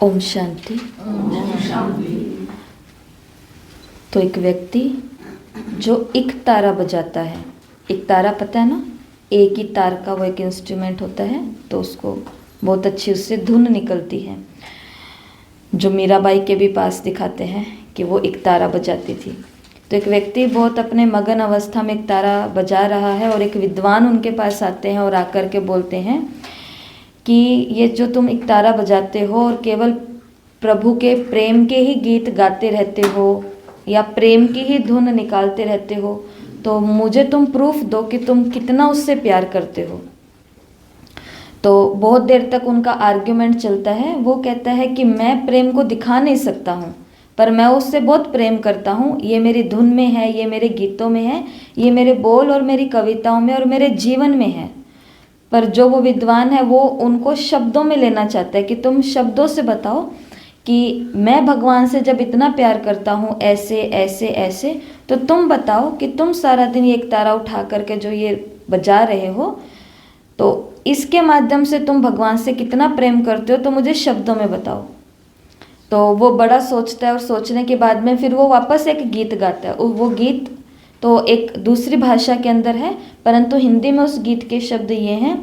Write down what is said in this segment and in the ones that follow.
ओम शांति। तो एक व्यक्ति जो एक तारा बजाता है, एक तारा पता है ना, एक ही तार का वो एक इंस्ट्रूमेंट होता है, तो उसको बहुत अच्छी उससे धुन निकलती है। जो मीराबाई के भी पास दिखाते हैं कि वो एक तारा बजाती थी। तो एक व्यक्ति बहुत अपने मगन अवस्था में एक तारा बजा रहा है और एक विद्वान उनके पास आते हैं और आकर के बोलते हैं कि ये जो तुम एक तारा बजाते हो और केवल प्रभु के प्रेम के ही गीत गाते रहते हो या प्रेम की ही धुन निकालते रहते हो, तो मुझे तुम प्रूफ दो कि तुम कितना उससे प्यार करते हो। तो बहुत देर तक उनका आर्ग्यूमेंट चलता है। वो कहता है कि मैं प्रेम को दिखा नहीं सकता हूँ, पर मैं उससे बहुत प्रेम करता हूँ। ये मेरी धुन में है, ये मेरे गीतों में है, ये मेरे बोल और मेरी कविताओं में और मेरे जीवन में है। पर जो वो विद्वान है वो उनको शब्दों में लेना चाहता है कि तुम शब्दों से बताओ कि मैं भगवान से जब इतना प्यार करता हूँ ऐसे ऐसे ऐसे, तो तुम बताओ कि तुम सारा दिन ये एक तारा उठा करके जो ये बजा रहे हो, तो इसके माध्यम से तुम भगवान से कितना प्रेम करते हो, तो मुझे शब्दों में बताओ। तो वो बड़ा सोचता है और सोचने के बाद में फिर वो वापस एक गीत गाता है। वो गीत तो एक दूसरी भाषा के अंदर है, परंतु हिंदी में उस गीत के शब्द ये हैं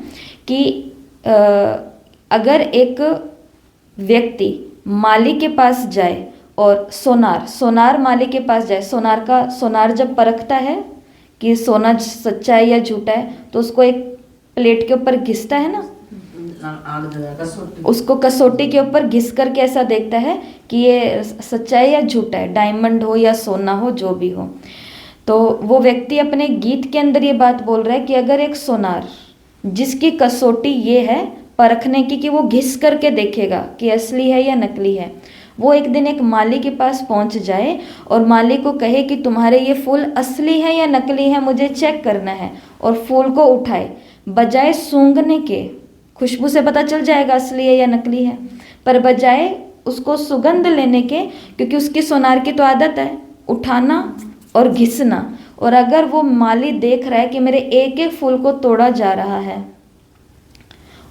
कि अगर एक व्यक्ति माली के पास जाए और सोनार माली के पास जाए, सोनार जब परखता है कि सोना सच्चा है या झूठा है, तो उसको एक प्लेट के ऊपर घिसता है ना, उसको कसौटी के ऊपर घिस करके ऐसा देखता है कि ये सच्चा है या झूठा है, डायमंड हो या सोना हो, जो भी हो। तो वो व्यक्ति अपने गीत के अंदर ये बात बोल रहा है कि अगर एक सोनार जिसकी कसौटी ये है परखने की कि वो घिस करके देखेगा कि असली है या नकली है, वो एक दिन एक माली के पास पहुंच जाए और माली को कहे कि तुम्हारे ये फूल असली है या नकली है, मुझे चेक करना है, और फूल को उठाए, बजाय सूंघने के, खुशबू से पता चल जाएगा असली है या नकली है, पर बजाय उसको सुगंध लेने के, क्योंकि उसकी सोनार की तो आदत है उठाना और घिसना, और अगर वो माली देख रहा है कि मेरे एक एक फूल को तोड़ा जा रहा है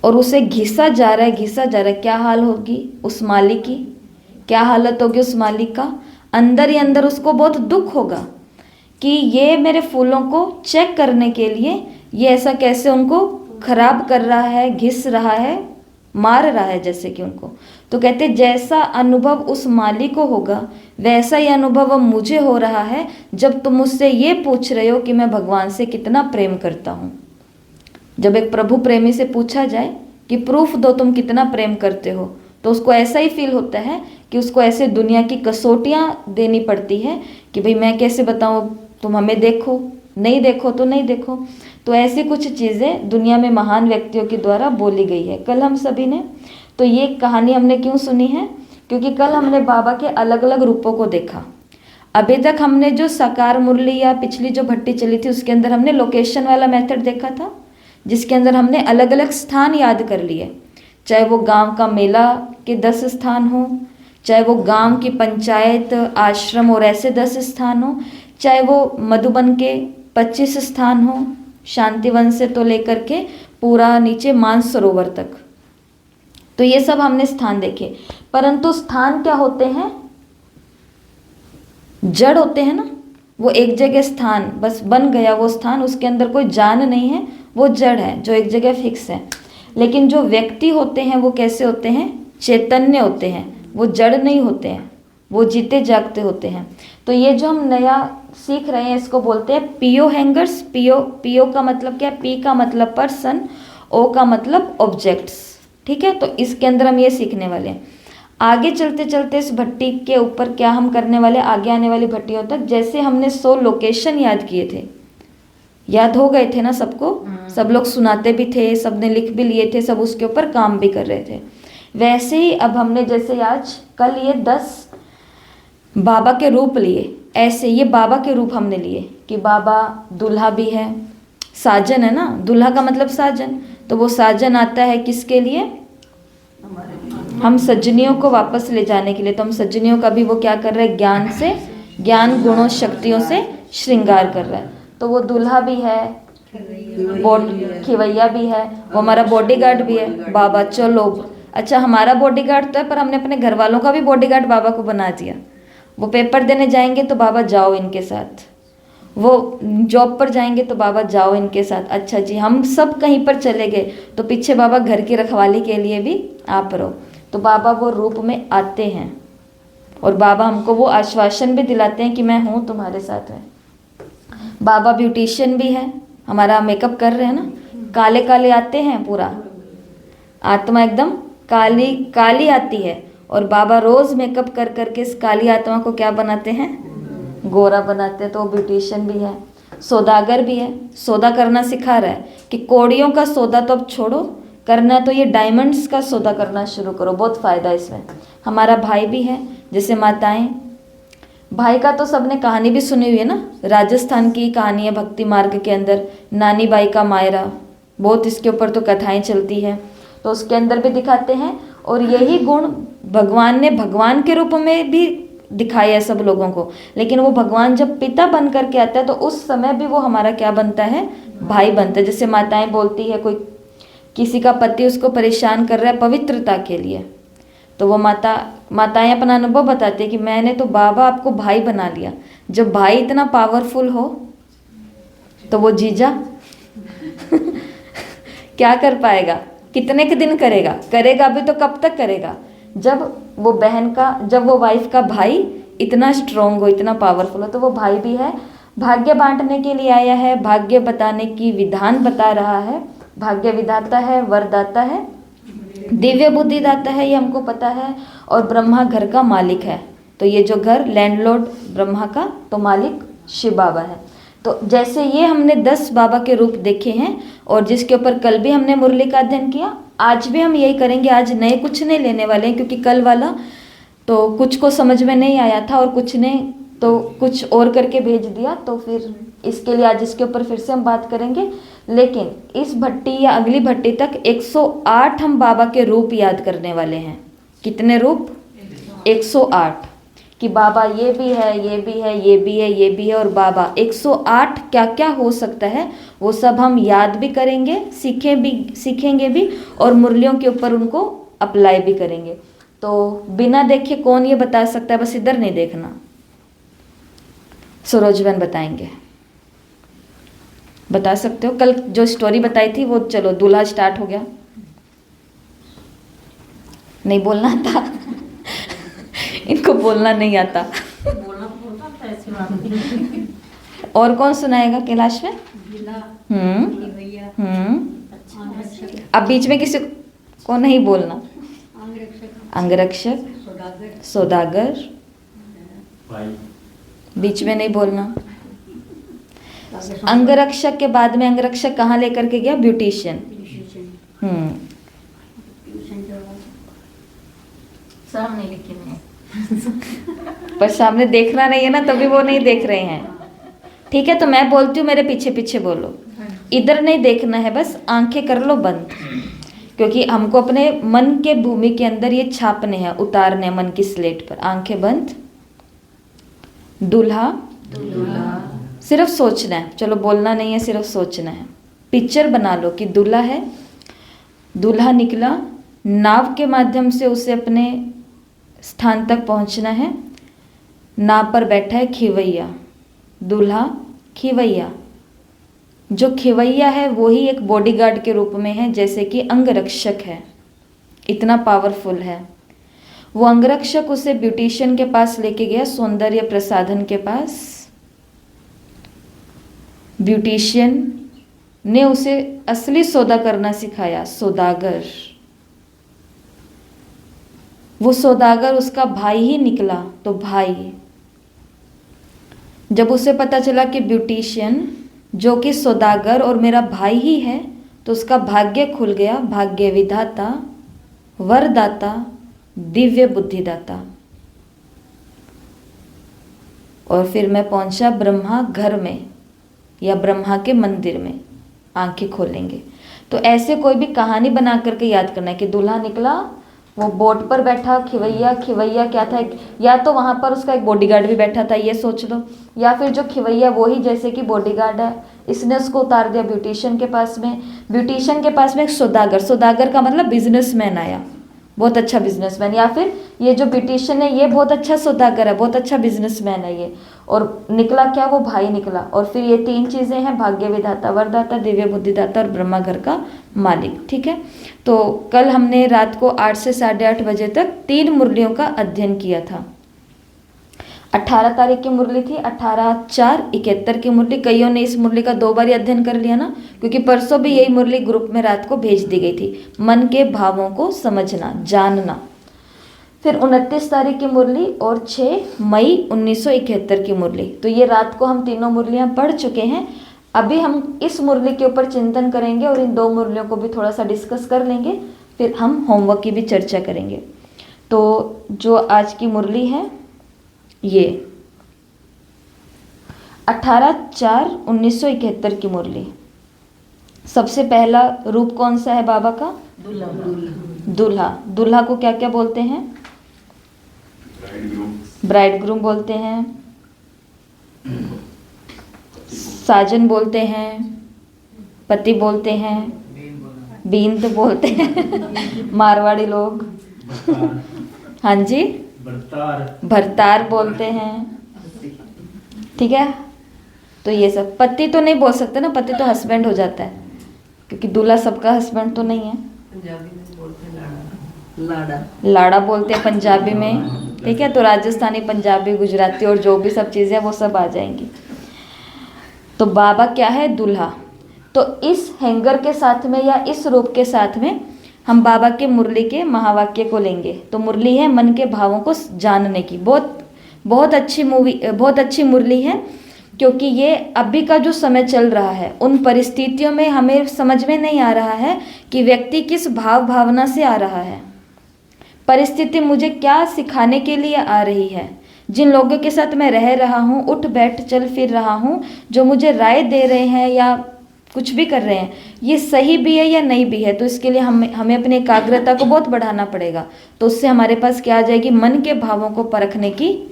और उसे घिसा जा रहा है, क्या हाल होगी उस माली की, क्या हालत होगी उस माली का। अंदर ही अंदर उसको बहुत दुख होगा कि ये मेरे फूलों को चेक करने के लिए ये ऐसा कैसे उनको खराब कर रहा है, घिस रहा है, मार रहा है जैसे कि उनको। तो कहते जैसा अनुभव उस माली को होगा वैसा ही अनुभव अब मुझे हो रहा है जब तुम मुझसे ये पूछ रहे हो कि मैं भगवान से कितना प्रेम करता हूँ। जब एक प्रभु प्रेमी से पूछा जाए कि प्रूफ दो तुम कितना प्रेम करते हो, तो उसको ऐसा ही फील होता है कि उसको ऐसे दुनिया की कसौटियाँ देनी पड़ती है कि भाई मैं कैसे बताऊँ, तुम हमें देखो, नहीं देखो तो नहीं देखो। तो ऐसी कुछ चीज़ें दुनिया में महान व्यक्तियों के द्वारा बोली गई है कल हम सभी ने। तो ये कहानी हमने क्यों सुनी है, क्योंकि कल हमने बाबा के अलग अलग रूपों को देखा। अभी तक हमने जो साकार मुरली या पिछली जो भट्टी चली थी उसके अंदर हमने लोकेशन वाला मेथड देखा था, जिसके अंदर हमने अलग अलग स्थान याद कर लिए, चाहे वो गांव का मेला के 10 स्थान हो, चाहे वो गांव की पंचायत, आश्रम और ऐसे 10 स्थान हो, चाहे वो मधुबन के 25 स्थान हो, शांतिवन से तो लेकर के पूरा नीचे मानसरोवर तक। तो ये सब हमने स्थान देखे, परंतु स्थान क्या होते हैं, जड़ होते हैं ना। वो एक जगह स्थान बस बन गया, वो स्थान, उसके अंदर कोई जान नहीं है, वो जड़ है जो एक जगह फिक्स है। लेकिन जो व्यक्ति होते हैं वो कैसे होते हैं, चैतन्य होते हैं, वो जड़ नहीं होते हैं, वो जीते जागते होते हैं। तो ये जो हम नया सीख रहे हैं इसको बोलते हैं पीओ हैंगर्स। पीओ का मतलब क्या है, पी का मतलब पर्सन, ओ का मतलब ऑब्जेक्ट्स, ठीक है। तो इसके अंदर हम ये सीखने वाले हैं। आगे चलते चलते इस भट्टी के ऊपर क्या हम करने वाले, आगे आने वाली भट्टियों तक, जैसे हमने 100 लोकेशन याद किए थे, याद हो गए थे ना सबको, सब लोग सुनाते भी थे, सबने लिख भी लिए थे, सब उसके ऊपर काम भी कर रहे थे। वैसे ही अब हमने जैसे आज कल ये 10 बाबा के रूप लिए, ऐसे ये बाबा के रूप हमने लिए कि बाबा दूल्हा भी है, साजन है ना, दूल्हा का मतलब साजन। तो वो साजन आता है किसके लिए, हम सज्जनियों को वापस ले जाने के लिए। तो हम सज्जनियों का भी वो क्या कर रहे हैं, ज्ञान से, ज्ञान गुणों शक्तियों से श्रृंगार कर रहा है। तो वो दूल्हा भी है, खिवैया भी है, वो हमारा बॉडीगार्ड भी है। बाबा चलो अच्छा हमारा बॉडीगार्ड तो है, पर हमने अपने घर वालों का भी बॉडीगार्ड बाबा को बना दिया। वो पेपर देने जाएंगे तो बाबा जाओ इनके साथ, वो जॉब पर जाएंगे तो बाबा जाओ इनके साथ। अच्छा जी, हम सब कहीं पर चले गए तो पीछे बाबा घर की रखवाली के लिए भी आप रहो। तो बाबा वो रूप में आते हैं और बाबा हमको वो आश्वासन भी दिलाते हैं कि मैं हूँ तुम्हारे साथ में। बाबा ब्यूटिशियन भी है, हमारा मेकअप कर रहे हैं ना, काले काले आते हैं, पूरा आत्मा एकदम काली काली आती है और बाबा रोज मेकअप कर करके इस काली आत्मा को क्या बनाते हैं, गोरा बनाते हैं। तो वो ब्यूटिशियन भी है, सौदागर भी है, सौदा करना सिखा रहा है कि कौड़ियों का सौदा तो अब छोड़ो, करना तो ये डायमंड्स का सौदा करना शुरू करो, बहुत फ़ायदा इसमें। हमारा भाई भी है, जैसे माताएं, भाई का तो सबने कहानी भी सुनी हुई है ना, राजस्थान की कहानी है भक्ति मार्ग के अंदर, नानी बाई का मायरा, बहुत इसके ऊपर तो कथाएं चलती है, तो उसके अंदर भी दिखाते हैं। और यही गुण भगवान ने भगवान के रूप में भी दिखाया है सब लोगों को, लेकिन वो भगवान जब पिता बन करके आता है तो उस समय भी वो हमारा क्या बनता है, भाई बनता है। जैसे माताएं बोलती है, कोई किसी का पति उसको परेशान कर रहा है पवित्रता के लिए, तो वो माताएं अपना अनुभव बताती है कि मैंने तो बाबा आपको भाई बना लिया। जब भाई इतना पावरफुल हो तो वो जीजा क्या कर पाएगा, कितने के दिन करेगा, करेगा भी तो कब तक करेगा, जब वो बहन का, जब वो वाइफ का भाई इतना स्ट्रोंग हो, इतना पावरफुल हो। तो वो भाई भी है, भाग्य बांटने के लिए आया है, भाग्य बताने की विधान बता रहा है, भाग्य विधाता है, वरदाता है, दिव्य बुद्धि दाता है, ये हमको पता है। और ब्रह्मा घर का मालिक है, तो ये जो घर लैंडलॉर्ड ब्रह्मा का, तो मालिक शिव बाबा है। तो जैसे ये हमने 10 बाबा के रूप देखे हैं और जिसके ऊपर कल भी हमने मुरली का अध्ययन किया, आज भी हम यही करेंगे। आज नए कुछ नहीं लेने वाले हैं, क्योंकि कल वाला तो कुछ को समझ में नहीं आया था और कुछ ने तो कुछ और करके भेज दिया, तो फिर इसके लिए आज इसके ऊपर फिर से हम बात करेंगे। लेकिन इस भट्टी या अगली भट्टी तक 108 हम बाबा के रूप याद करने वाले हैं। कितने रूप? 108, कि बाबा ये भी है, ये भी है, ये भी है, ये भी है, और बाबा 108 क्या क्या हो सकता है वो सब हम याद भी करेंगे, सीखेंगे भी और मुरलियों के ऊपर उनको अप्लाई भी करेंगे। तो बिना देखे कौन ये बता सकता है, बस इधर नहीं देखना, सरोज बहन बताएंगे। बता सकते हो? कल जो स्टोरी बताई थी वो, चलो दूल्हा स्टार्ट हो गया, नहीं बोलना था इनको बोलना नहीं आता और कौन सुनाएगा कैलाश में? अब बीच में किसी को नहीं बोलना। अंगरक्षक, सौदागर, बीच में नहीं बोलना। अंगरक्षक के बाद में अंगरक्षक कहाँ लेकर के गया? ब्यूटिशियन। सामने लिखे हैं पर सामने देखना नहीं है ना, तभी वो नहीं देख रहे हैं। ठीक है, तो मैं बोलती हूँ, मेरे पीछे पीछे बोलो, इधर नहीं देखना है, बस आंखें कर लो बंद, क्योंकि हमको अपने मन के भूमि के अंदर ये छापने हैं, उतारने हैं मन की स्लेट पर। आंखें बंद। दूल्हा, सिर्फ सोचना है, चलो बोलना नहीं है, सिर्फ सोचना है। पिक्चर बना लो कि दूल्हा है, दूल्हा निकला, नाव के माध्यम से उसे अपने स्थान तक पहुंचना है। नाव पर बैठा है खिवैया, दूल्हा खिवैया। जो खिवैया है वो ही एक बॉडीगार्ड के रूप में है, जैसे कि अंगरक्षक है, इतना पावरफुल है वो। अंगरक्षक उसे ब्यूटिशियन के पास लेके गया, सौंदर्य प्रसाधन के पास। ब्यूटिशियन ने उसे असली सौदा करना सिखाया, सौदागर। वो सौदागर उसका भाई ही निकला। तो भाई, जब उसे पता चला कि ब्यूटिशियन जो कि सौदागर और मेरा भाई ही है, तो उसका भाग्य खुल गया। भाग्य विधाता, वरदाता, दिव्य बुद्धिदाता। और फिर मैं पहुंचा ब्रह्मा घर में या ब्रह्मा के मंदिर में। आंखें खोलेंगे तो ऐसे कोई भी कहानी बना करके याद करना है कि दूल्हा निकला, वो बोट पर बैठा, खिवैया। खिवैया क्या था? या तो वहाँ पर उसका एक बॉडीगार्ड भी बैठा था, ये सोच लो, या फिर जो खिवैया वो ही जैसे कि बॉडीगार्ड है, इसने उसको उतार दिया ब्यूटिशियन के पास में। ब्यूटिशियन के पास में एक सौदागर, सौदागर का मतलब बिजनेसमैन आया, बहुत अच्छा बिजनेसमैन, या फिर ये जो ब्यूटिशियन है ये बहुत अच्छा सौदागर है, बहुत अच्छा बिजनेसमैन है ये। और निकला क्या, वो भाई निकला। और फिर ये 3 चीज़ें हैं, भाग्य विधाता, वरदाता, दिव्य बुद्धिदाता और ब्रह्मा घर का मालिक। ठीक है, तो कल हमने रात को 8 से 8:30 बजे तक 3 मुरलियों का अध्ययन किया था। 18 तारीख की मुरली थी, 18/4/71 की मुरली। कईयों ने इस मुरली का 2 बार अध्ययन कर लिया ना, क्योंकि परसों भी यही मुरली ग्रुप में रात को भेज दी गई थी, मन के भावों को समझना, जानना। फिर 29 तारीख की मुरली और 6 मई 1971 की मुरली। तो ये रात को हम तीनों मुरलियां पढ़ चुके हैं। अभी हम इस मुरली के ऊपर चिंतन करेंगे और इन 2 मुरलियों को भी थोड़ा सा डिस्कस कर लेंगे, फिर हम होमवर्क की भी चर्चा करेंगे। तो जो आज की मुरली है ये 18/4/1971 की मुरली। सबसे पहला रूप कौन सा है बाबा का? दूल्हा। दूल्हा को क्या क्या बोलते हैं? ब्राइडग्रूम बोलते हैं, साजन बोलते हैं, पति बोलते हैं, बींद बोलते हैं मारवाड़ी लोग। हाँ जी, भरतार बोलते हैं। ठीक है, तो ये सब। पति तो नहीं बोल सकते ना, पति तो हस्बैंड हो जाता है, क्योंकि दूल्हा सबका हस्बैंड तो नहीं है। पंजाबी में बोलते हैं लाड़ा। लाड़ा बोलते हैं पंजाबी में। ठीक है, तो राजस्थानी, पंजाबी, गुजराती और जो भी सब चीज़ें वो सब आ जाएंगी। तो बाबा क्या है? दूल्हा। तो इस हैंगर के साथ में या इस रूप के साथ में हम बाबा के मुरली के महावाक्य को लेंगे। तो मुरली है मन के भावों को जानने की। बहुत अच्छी मुरली है, क्योंकि ये अभी का जो समय चल रहा है उन परिस्थितियों में हमें समझ में नहीं आ रहा है कि व्यक्ति किस भावना से आ रहा है, परिस्थिति मुझे क्या सिखाने के लिए आ रही है। जिन लोगों के साथ मैं रह रहा हूँ, उठ बैठ चल फिर रहा हूँ, जो मुझे राय दे रहे हैं या कुछ भी कर रहे हैं, ये सही भी है या नहीं भी है। तो इसके लिए हमें अपनी एकाग्रता को बहुत बढ़ाना पड़ेगा। तो उससे हमारे पास क्या आ जाएगी? मन के भावों को परखने की,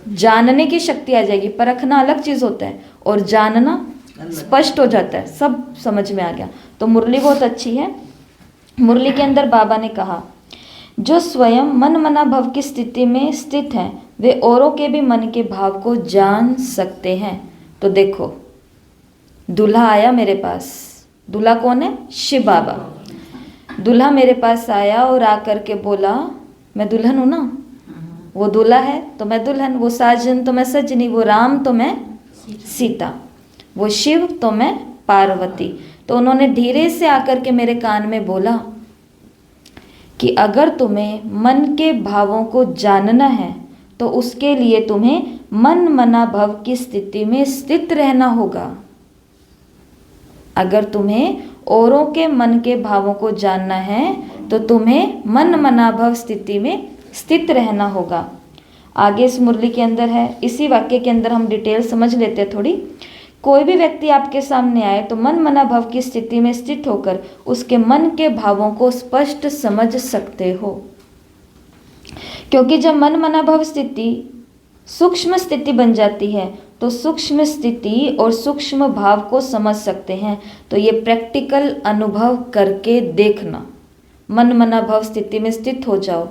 जानने की शक्ति आ जाएगी। परखना अलग चीज़ होता है और जानना स्पष्ट हो जाता है, सब समझ में आ गया। तो मुरली बहुत अच्छी है। मुरली के अंदर बाबा ने कहा, जो स्वयं मन मना भव की स्थिति में स्थित हैं, वे औरों के भी मन के भाव को जान सकते हैं। तो देखो, दूल्हा आया मेरे पास। दूल्हा कौन है? शिव बाबा। दूल्हा मेरे पास आया और आकर के बोला, मैं दुल्हन हूँ ना, वो दूल्हा है तो मैं दुल्हन, वो साजन तो मैं सजनी, वो राम तो मैं सीता, वो शिव तो मैं पार्वती। तो उन्होंने धीरे से आकर के मेरे कान में बोला कि अगर तुम्हें मन के भावों को जानना है तो उसके लिए तुम्हें मन मना भव की स्थिति में स्थित रहना होगा। अगर तुम्हें औरों के मन के भावों को जानना है तो तुम्हें मन मना भव स्थिति में स्थित रहना होगा। आगे इस मुरली के अंदर है, इसी वाक्य के अंदर हम डिटेल समझ लेते हैं थोड़ी। कोई भी व्यक्ति आपके सामने आए तो मन मना भव की स्थिति में स्थित होकर उसके मन के भावों को स्पष्ट समझ सकते हो। क्योंकि जब मन मना भव स्थिति सूक्ष्म स्थिति बन जाती है तो सूक्ष्म स्थिति और सूक्ष्म भाव को समझ सकते हैं। तो ये प्रैक्टिकल अनुभव करके देखना। मन मना भव स्थिति में स्थित हो जाओ,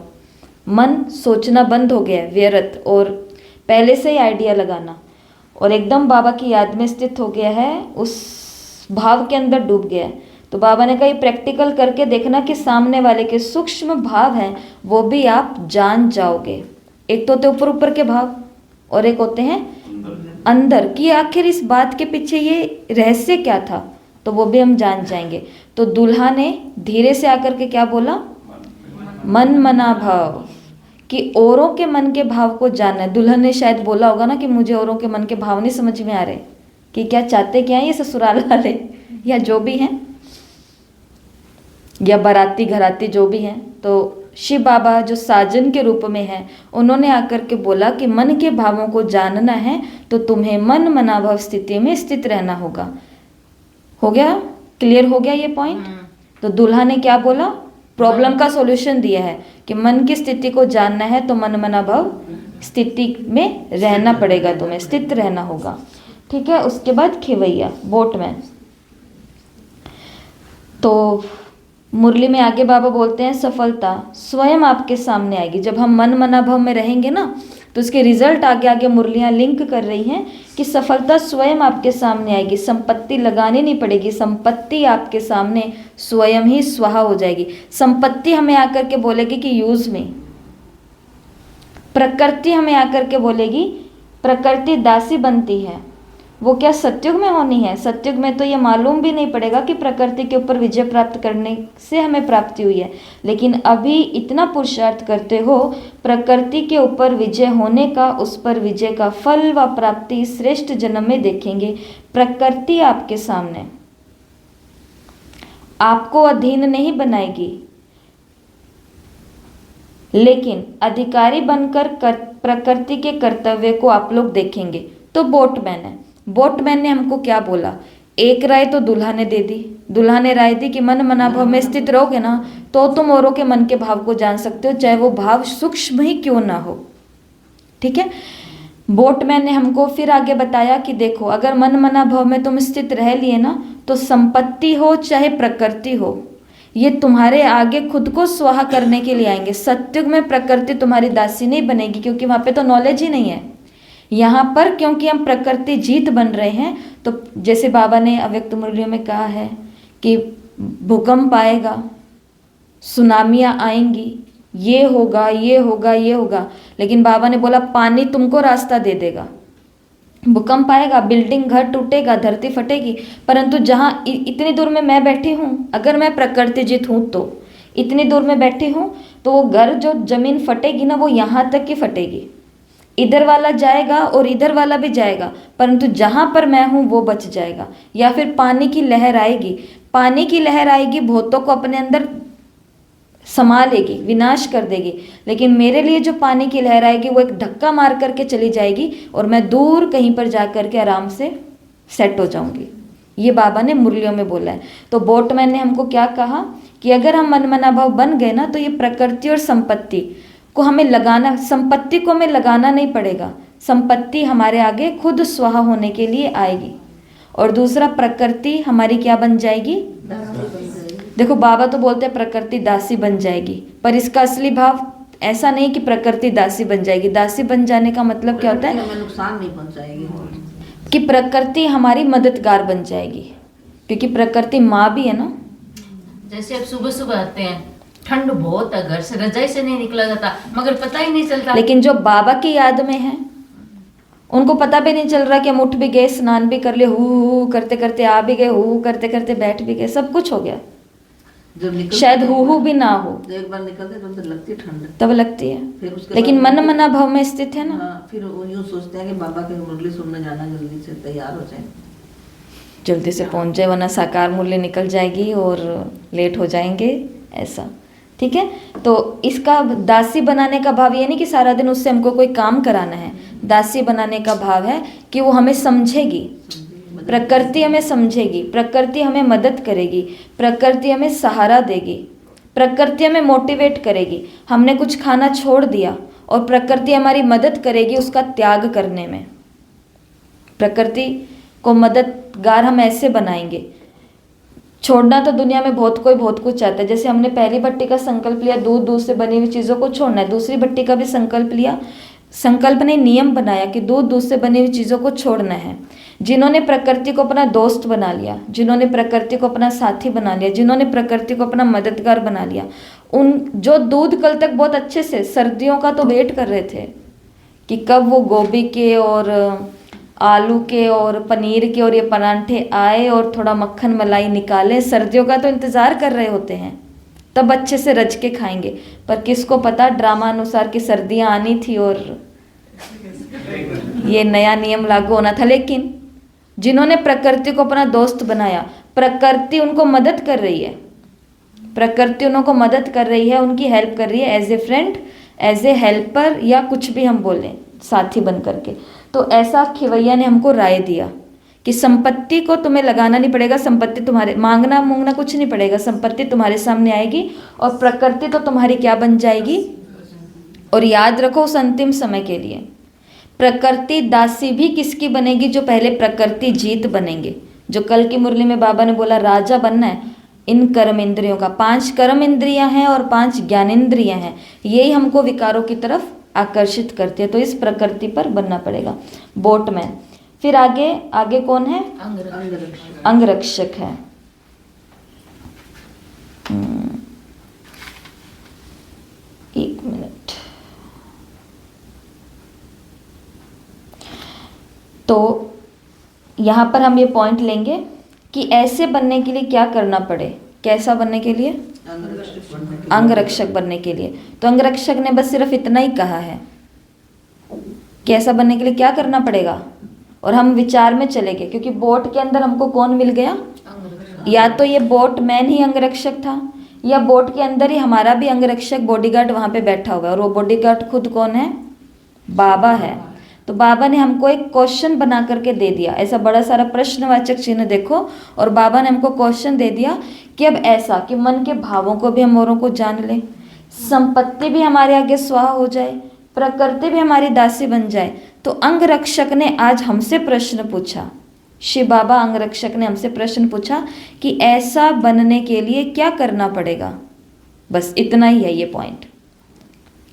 मन सोचना बंद हो गया है, व्यर्थ, और पहले से ही आइडिया लगाना, और एकदम बाबा की याद में स्थित हो गया है, उस भाव के अंदर डूब गया है। तो बाबा ने कहा ये प्रैक्टिकल करके देखना कि सामने वाले के सूक्ष्म भाव हैं वो भी आप जान जाओगे। एक तो होते ऊपर ऊपर के भाव और एक होते हैं अंदर, कि आखिर इस बात के पीछे ये रहस्य क्या था, तो वो भी हम जान जाएंगे। तो दूल्हा ने धीरे से आकर के क्या बोला? मन मना भाव, कि औरों के मन के भाव को जानना है। दुल्हन ने शायद बोला होगा ना कि मुझे औरों के मन के भाव नहीं समझ में आ रहे, कि क्या चाहते क्या है ये ससुराल वाले या जो भी हैं, या बाराती घराती जो भी हैं। तो शिव बाबा जो साजन के रूप में हैं, उन्होंने आकर के बोला कि मन के भावों को जानना है तो तुम्हें मन मनाभव स्थिति में स्थित रहना होगा। हो गया? क्लियर हो गया ये पॉइंट? तो दूल्हा ने क्या बोला? प्रॉब्लम का सॉल्यूशन दिया है कि मन की स्थिति को जानना है तो मन मनाभव स्थिति में रहना पड़ेगा, तुम्हें स्थित रहना होगा। ठीक है, उसके बाद खेवैया बोट में। तो मुरली में आगे बाबा बोलते हैं सफलता स्वयं आपके सामने आएगी। जब हम मन मनाभव में रहेंगे ना, तो उसके रिजल्ट आगे आगे मुरलियाँ लिंक कर रही हैं कि सफलता स्वयं आपके सामने आएगी, संपत्ति लगानी नहीं पड़ेगी, संपत्ति आपके सामने स्वयं ही स्वाहा हो जाएगी। संपत्ति हमें आकर के बोलेगी कि यूज मी, प्रकृति हमें आकर के बोलेगी, प्रकृति दासी बनती है। वो क्या सतयुग में होनी है? सतयुग में तो ये मालूम भी नहीं पड़ेगा कि प्रकृति के ऊपर विजय प्राप्त करने से हमें प्राप्ति हुई है, लेकिन अभी इतना पुरुषार्थ करते हो, प्रकृति के ऊपर विजय होने का, उस पर विजय का फल व प्राप्ति श्रेष्ठ जन्म में देखेंगे। प्रकृति आपके सामने आपको अधीन नहीं बनाएगी, लेकिन अधिकारी बनकर प्रकृति के कर्तव्य को आप लोग देखेंगे। तो बोटमैन है, बोटमैन ने हमको क्या बोला? एक राय तो दूल्हा ने दे दी, दूल्हा ने राय दी कि मन मनाभव में स्थित रहोगे ना, तो तुम औरों के मन के भाव को जान सकते हो, चाहे वो भाव सूक्ष्म ही क्यों ना हो। ठीक है, बोटमैन ने हमको फिर आगे बताया कि देखो, अगर मन मनाभव में तुम स्थित रह लिए ना, तो संपत्ति हो चाहे प्रकृति हो, ये तुम्हारे आगे खुद को स्वाहा करने के लिए आएंगे। सत्युग में प्रकृति तुम्हारी दासी नहीं बनेगी, क्योंकि वहां पे तो नॉलेज ही नहीं है। यहाँ पर क्योंकि हम प्रकृति जीत बन रहे हैं, तो जैसे बाबा ने अव्यक्त मुरलियों में कहा है कि भूकंप आएगा, सुनामियाँ आएंगी, ये होगा, ये होगा, ये होगा, लेकिन बाबा ने बोला पानी तुमको रास्ता दे देगा। भूकंप आएगा, बिल्डिंग घर टूटेगा, धरती फटेगी, परंतु जहाँ इतनी दूर में मैं बैठी हूँ, अगर मैं प्रकृति जीत हूँ तो इतनी दूर में बैठी हूँ, तो वो घर जो जमीन फटेगी ना, वो यहाँ तक की फटेगी। इधर वाला जाएगा और इधर वाला भी जाएगा, परंतु जहाँ पर मैं हूँ वो बच जाएगा। या फिर पानी की लहर आएगी, पानी की लहर आएगी, भूतों को अपने अंदर समा लेगी, विनाश कर देगी, लेकिन मेरे लिए जो पानी की लहर आएगी वो एक धक्का मार करके चली जाएगी और मैं दूर कहीं पर जा करके आराम से सेट हो जाऊंगी। ये बाबा ने मुरलियों में बोला है। तो बोटमैन ने हमको क्या कहा कि अगर हम मन मनाभाव बन गए ना, तो ये प्रकृति और संपत्ति को हमें लगाना, संपत्ति को हमें लगाना नहीं पड़ेगा, संपत्ति हमारे आगे खुद स्वाहा होने के लिए आएगी। और दूसरा, प्रकृति हमारी क्या बन जाएगी? देखो, बाबा तो बोलते हैं प्रकृति दासी बन जाएगी, पर इसका असली भाव ऐसा नहीं कि प्रकृति दासी बन जाएगी। दासी बन जाने का मतलब क्या होता है? हमें नुकसान नहीं पहुंचाएगी, कि प्रकृति हमारी मददगार बन जाएगी, क्योंकि प्रकृति माँ भी है ना। जैसे अब सुबह सुबह आते हैं, ठंड बहुत है, घर से रजाई से नहीं निकला जाता, मगर पता ही नहीं चलता। लेकिन जो बाबा की याद में है, उनको पता भी नहीं चल रहा कि हम उठ भी गए, स्नान भी कर लिए, हु करते करते आ भी गए, हु करते करते बैठ भी गए, सब कुछ हो गया। जब निकलते शायद हु भी ना हो, तो एक बार निकलते तो लगती ठंड, तब लगती है, फिर उसके लेकिन बाद मन मना भाव में स्थित है ना। हाँ, फिर वो यूँ सोचते हैं कि बाबा के मुरली सुनने जाना, जल्दी से तैयार हो जाए, जल्दी से पहुंच जाए, वरना साकार मूल्य निकल जाएगी और लेट हो जाएंगे, ऐसा। ठीक है, तो इसका दासी बनाने का भाव ये नहीं कि सारा दिन उससे हमको कोई काम कराना है। दासी बनाने का भाव है कि वो हमें समझेगी, प्रकृति हमें समझेगी, प्रकृति हमें मदद करेगी, प्रकृति हमें सहारा देगी, प्रकृति हमें मोटिवेट करेगी। हमने कुछ खाना छोड़ दिया और प्रकृति हमारी मदद करेगी उसका त्याग करने में। प्रकृति को मददगार हम ऐसे बनाएंगे। छोड़ना तो दुनिया में बहुत कुछ चाहता है। जैसे हमने पहली भट्टी का संकल्प लिया, दूध से बनी हुई चीज़ों को छोड़ना है, दूसरी भट्टी का भी संकल्प लिया, संकल्प ने नियम बनाया कि दूध से बनी हुई चीज़ों को छोड़ना है। जिन्होंने प्रकृति को अपना दोस्त बना लिया, जिन्होंने प्रकृति को अपना साथी बना लिया, जिन्होंने प्रकृति को अपना मददगार बना लिया, उन जो दूध कल तक बहुत अच्छे से सर्दियों का तो वेट कर रहे थे कि कब वो गोभी के और आलू के और पनीर के और ये परांठे आए और थोड़ा मक्खन मलाई निकाले, सर्दियों का तो इंतज़ार कर रहे होते हैं, तब अच्छे से रज के खाएंगे। पर किसको पता ड्रामा अनुसार कि सर्दियाँ आनी थी और ये नया नियम लागू होना था। लेकिन जिन्होंने प्रकृति को अपना दोस्त बनाया, प्रकृति उनको मदद कर रही है, प्रकृति उनको मदद कर रही है, उनकी हेल्प कर रही है, as a friend, as a helper, या कुछ भी हम बोलें, साथी बन करके। तो ऐसा खिवैया ने हमको राय दिया कि संपत्ति को तुम्हें लगाना नहीं पड़ेगा, संपत्ति तुम्हारे, मांगना मूंगना कुछ नहीं पड़ेगा, संपत्ति तुम्हारे सामने आएगी और प्रकृति तो तुम्हारी क्या बन जाएगी। और याद रखो उस अंतिम समय के लिए, प्रकृति दासी भी किसकी बनेगी? जो पहले प्रकृति जीत बनेंगे। जो कल की मुरली में बाबा ने बोला राजा बनना है, इन कर्म इंद्रियों का। 5 कर्म इंद्रियां हैं और 5 ज्ञानेंद्रियां हैं, यही हमको विकारों की तरफ आकर्षित करती है। तो इस प्रकृति पर बनना पड़ेगा बोटमैन। फिर आगे आगे कौन है? अंगरक्षक। अंगरक्षक है। एक मिनट। तो यहाँ पर हम ये पॉइंट लेंगे कि ऐसे बनने के लिए क्या करना पड़े। कैसा बनने के लिए? अंगरक्षक बनने के लिए। तो अंगरक्षक ने बस सिर्फ इतना ही कहा है कि ऐसा बनने के लिए क्या करना पड़ेगा, और हम विचार में चले गए क्योंकि बोट के अंदर हमको कौन मिल गया? या तो ये बोटमैन ही अंगरक्षक था, या बोट के अंदर ही हमारा भी अंगरक्षक बॉडीगार्ड वहाँ पे बैठा हुआ है, और वो बॉडीगार्ड खुद कौन है? बाबा है। तो बाबा ने हमको एक क्वेश्चन बना करके दे दिया, ऐसा बड़ा सारा प्रश्नवाचक चिन्ह देखो, और बाबा ने हमको क्वेश्चन दे दिया कि अब ऐसा कि मन के भावों को भी हम औरों को जान लें, संपत्ति भी हमारे आगे स्वाहा हो जाए, प्रकृति भी हमारी दासी बन जाए। तो अंगरक्षक ने आज हमसे प्रश्न पूछा, शिव बाबा अंगरक्षक ने हमसे प्रश्न पूछा कि ऐसा बनने के लिए क्या करना पड़ेगा। बस इतना ही है ये पॉइंट,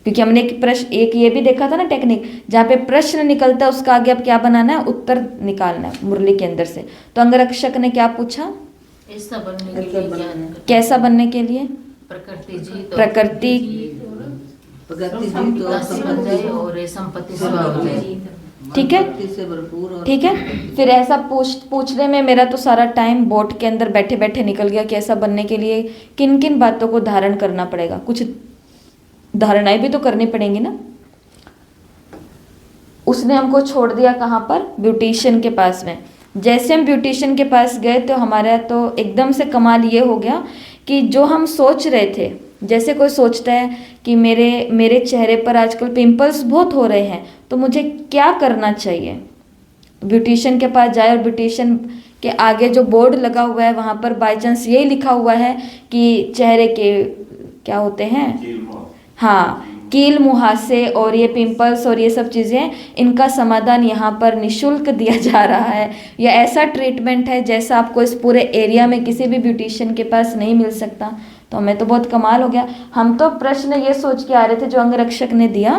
क्योंकि हमने एक प्रश्न, एक ये भी देखा था ना टेक्निक, जहाँ पे प्रश्न निकलता है उसका आगे अब क्या बनाना है? उत्तर निकालना है मुरली के अंदर से। तो अंगरक्षक ने क्या पूछा? ऐसा बनने के लिए क्या करना? कैसा बनने के लिए? प्रकृति जी तो प्रकृति दासी बन जाए और ये संपत्ति स्वाहा हो जाए। ठीक है, से भरपूर और ठीक है। फिर ऐसा पूछने में मेरा तो सारा टाइम बोट के अंदर बैठे बैठे निकल गया कि ऐसा बनने के लिए किन किन बातों को धारण करना पड़ेगा। कुछ धारणाएं भी तो करनी पड़ेंगी ना। उसने हमको छोड़ दिया कहाँ पर? ब्यूटिशियन के पास में। जैसे हम ब्यूटिशियन के पास गए तो हमारा तो एकदम से कमाल ये हो गया कि जो हम सोच रहे थे, जैसे कोई सोचता है कि मेरे चेहरे पर आजकल पिंपल्स बहुत हो रहे हैं, तो मुझे क्या करना चाहिए। ब्यूटिशियन के पास जाए और ब्यूटिशियन के आगे जो बोर्ड लगा हुआ है वहाँ पर बाई चांस यही लिखा हुआ है कि चेहरे के क्या होते हैं, हाँ, कील मुहासे और ये पिंपल्स और ये सब चीज़ें, इनका समाधान यहाँ पर निशुल्क दिया जा रहा है, या ऐसा ट्रीटमेंट है जैसा आपको इस पूरे एरिया में किसी भी ब्यूटिशियन के पास नहीं मिल सकता। तो हमें तो बहुत कमाल हो गया। हम तो प्रश्न ये सोच के आ रहे थे जो अंगरक्षक ने दिया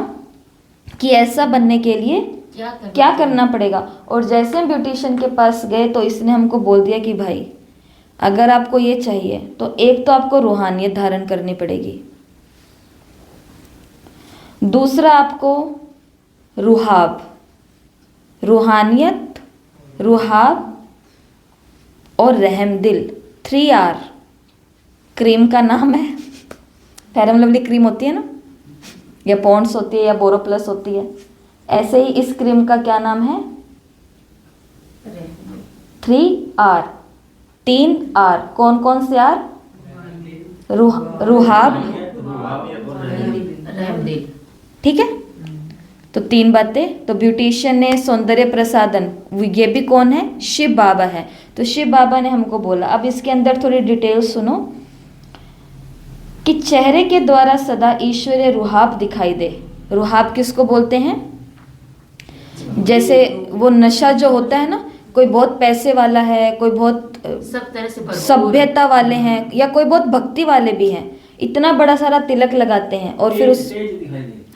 कि ऐसा बनने के लिए क्या करना पड़ेगा। और जैसे हम ब्यूटिशियन के पास गए तो इसने हमको बोल दिया कि भाई अगर आपको ये चाहिए तो एक तो आपको रूहानियत धारण करनी पड़ेगी, दूसरा आपको रुहाब, रूहानियत, रुहाब और रहमदिल, 3R क्रीम का नाम है। फेयर एंड लवली क्रीम होती है ना, या पॉन्ड्स होती है या बोरोप्लस होती है, ऐसे ही इस क्रीम का क्या नाम है? 3R, 3R। कौन कौन से R? रुहाब, रहमदिल। ठीक है। तो 3 बातें। तो ब्यूटिशियन ने सौंदर्य प्रसाधन, ये भी कौन है? शिव बाबा है। तो शिव बाबा ने हमको बोला, अब इसके अंदर थोड़ी डिटेल सुनो, कि चेहरे के द्वारा सदा ईश्वरीय रुहाब दिखाई दे। रुहाब किसको बोलते हैं? जैसे वो नशा जो होता है ना, कोई बहुत पैसे वाला है, कोई बहुत सब तरह से भरपूर सभ्यता वाले हैं, या कोई बहुत भक्ति वाले भी हैं, इतना बड़ा सारा तिलक लगाते हैं, और फिर उस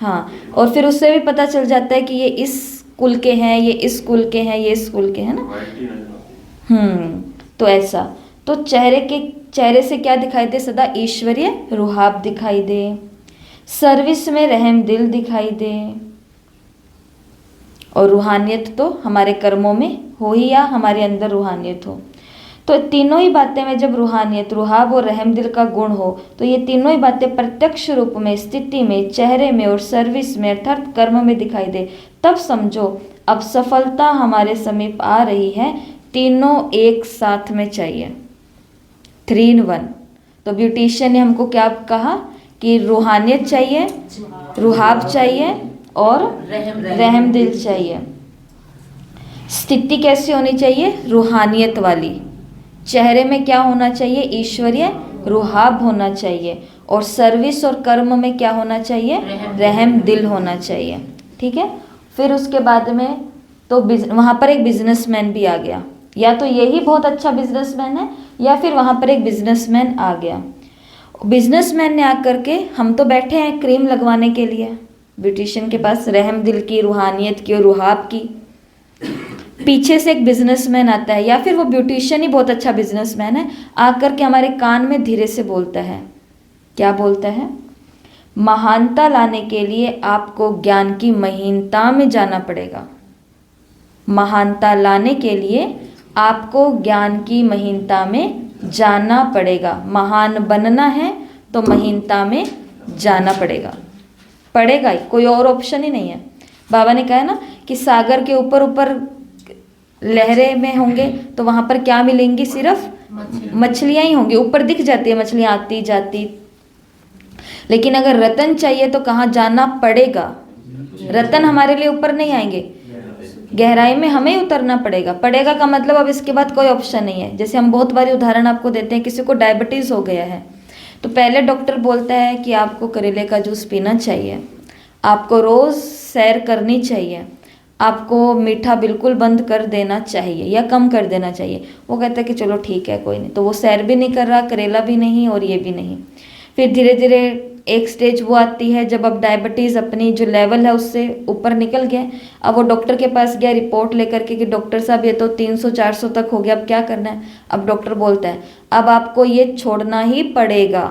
हाँ, और फिर उससे भी पता चल जाता है कि ये इस कुल के हैं, ये इस कुल के हैं, ये इस कुल के हैं ना। तो ऐसा, तो चेहरे से क्या दिखाई दे? सदा ईश्वरीय रुहाब दिखाई दे, सर्विस में रहमदिल दिखाई दे, और रूहानियत तो हमारे कर्मों में हो ही, या हमारे अंदर रूहानियत हो। तो तीनों ही बातें में जब रूहानियत, रुहाब और रहमदिल का गुण हो, तो ये तीनों ही बातें प्रत्यक्ष रूप में, स्थिति में, चेहरे में और सर्विस में अर्थात कर्म में दिखाई दे, तब समझो अब सफलता हमारे समीप आ रही है। तीनों एक साथ में चाहिए, 3 in 1। तो ब्यूटिशियन ने हमको क्या कहा कि रूहानियत चाहिए, रुहाब चाहिए और रहमदिल चाहिए। स्थिति कैसी होनी चाहिए? रूहानियत वाली। चेहरे में क्या होना चाहिए? ईश्वरीय रुहाब होना चाहिए, और सर्विस और कर्म में क्या होना चाहिए? रहमदिल होना चाहिए। ठीक है। फिर उसके बाद में तो वहाँ पर एक बिजनेसमैन भी आ गया, या तो यही बहुत अच्छा बिजनेसमैन है या फिर वहाँ पर एक बिजनेसमैन आ गया। बिजनेसमैन ने आकर के, हम तो बैठे हैं क्रीम लगवाने के लिए ब्यूटिशियन के पास, रहम दिल की, रूहानियत की और रुहाब की। पीछे से एक बिजनेसमैन आता है या फिर वो ब्यूटिशियन ही बहुत अच्छा बिजनेसमैन है, आकर के हमारे कान में धीरे से बोलता है, क्या बोलता है? महानता लाने के लिए आपको ज्ञान की महीनता में जाना पड़ेगा। महानता लाने के लिए आपको ज्ञान की महीनता में जाना पड़ेगा। महान बनना है तो महीनता में जाना पड़ेगा ही, कोई और ऑप्शन ही नहीं है। बाबा ने कहा ना कि सागर के ऊपर ऊपर लहरें में होंगे तो वहाँ पर क्या मिलेंगी? सिर्फ मछलियाँ ही होंगी, ऊपर दिख जाती है मछलियाँ आती जाती। लेकिन अगर रतन चाहिए तो कहाँ जाना पड़ेगा? रतन हमारे लिए ऊपर नहीं आएंगे, गहराई में हमें उतरना पड़ेगा का मतलब अब इसके बाद कोई ऑप्शन नहीं है। जैसे हम बहुत बारी उदाहरण आपको देते हैं, किसी को डायबिटीज़ हो गया है तो पहले डॉक्टर बोलता है कि आपको करेले का जूस पीना चाहिए, आपको रोज़ सैर करनी चाहिए, आपको मीठा बिल्कुल बंद कर देना चाहिए या कम कर देना चाहिए। वो कहता है कि चलो ठीक है कोई नहीं, तो वो सैर भी नहीं कर रहा, करेला भी नहीं और ये भी नहीं। फिर धीरे धीरे एक स्टेज वो आती है जब अब डायबिटीज़ अपनी जो लेवल है उससे ऊपर निकल गया। अब वो डॉक्टर के पास गया रिपोर्ट लेकर के कि डॉक्टर साहब ये तो 300-400 तक हो गया, अब क्या करना है? अब डॉक्टर बोलता है अब आपको ये छोड़ना ही पड़ेगा,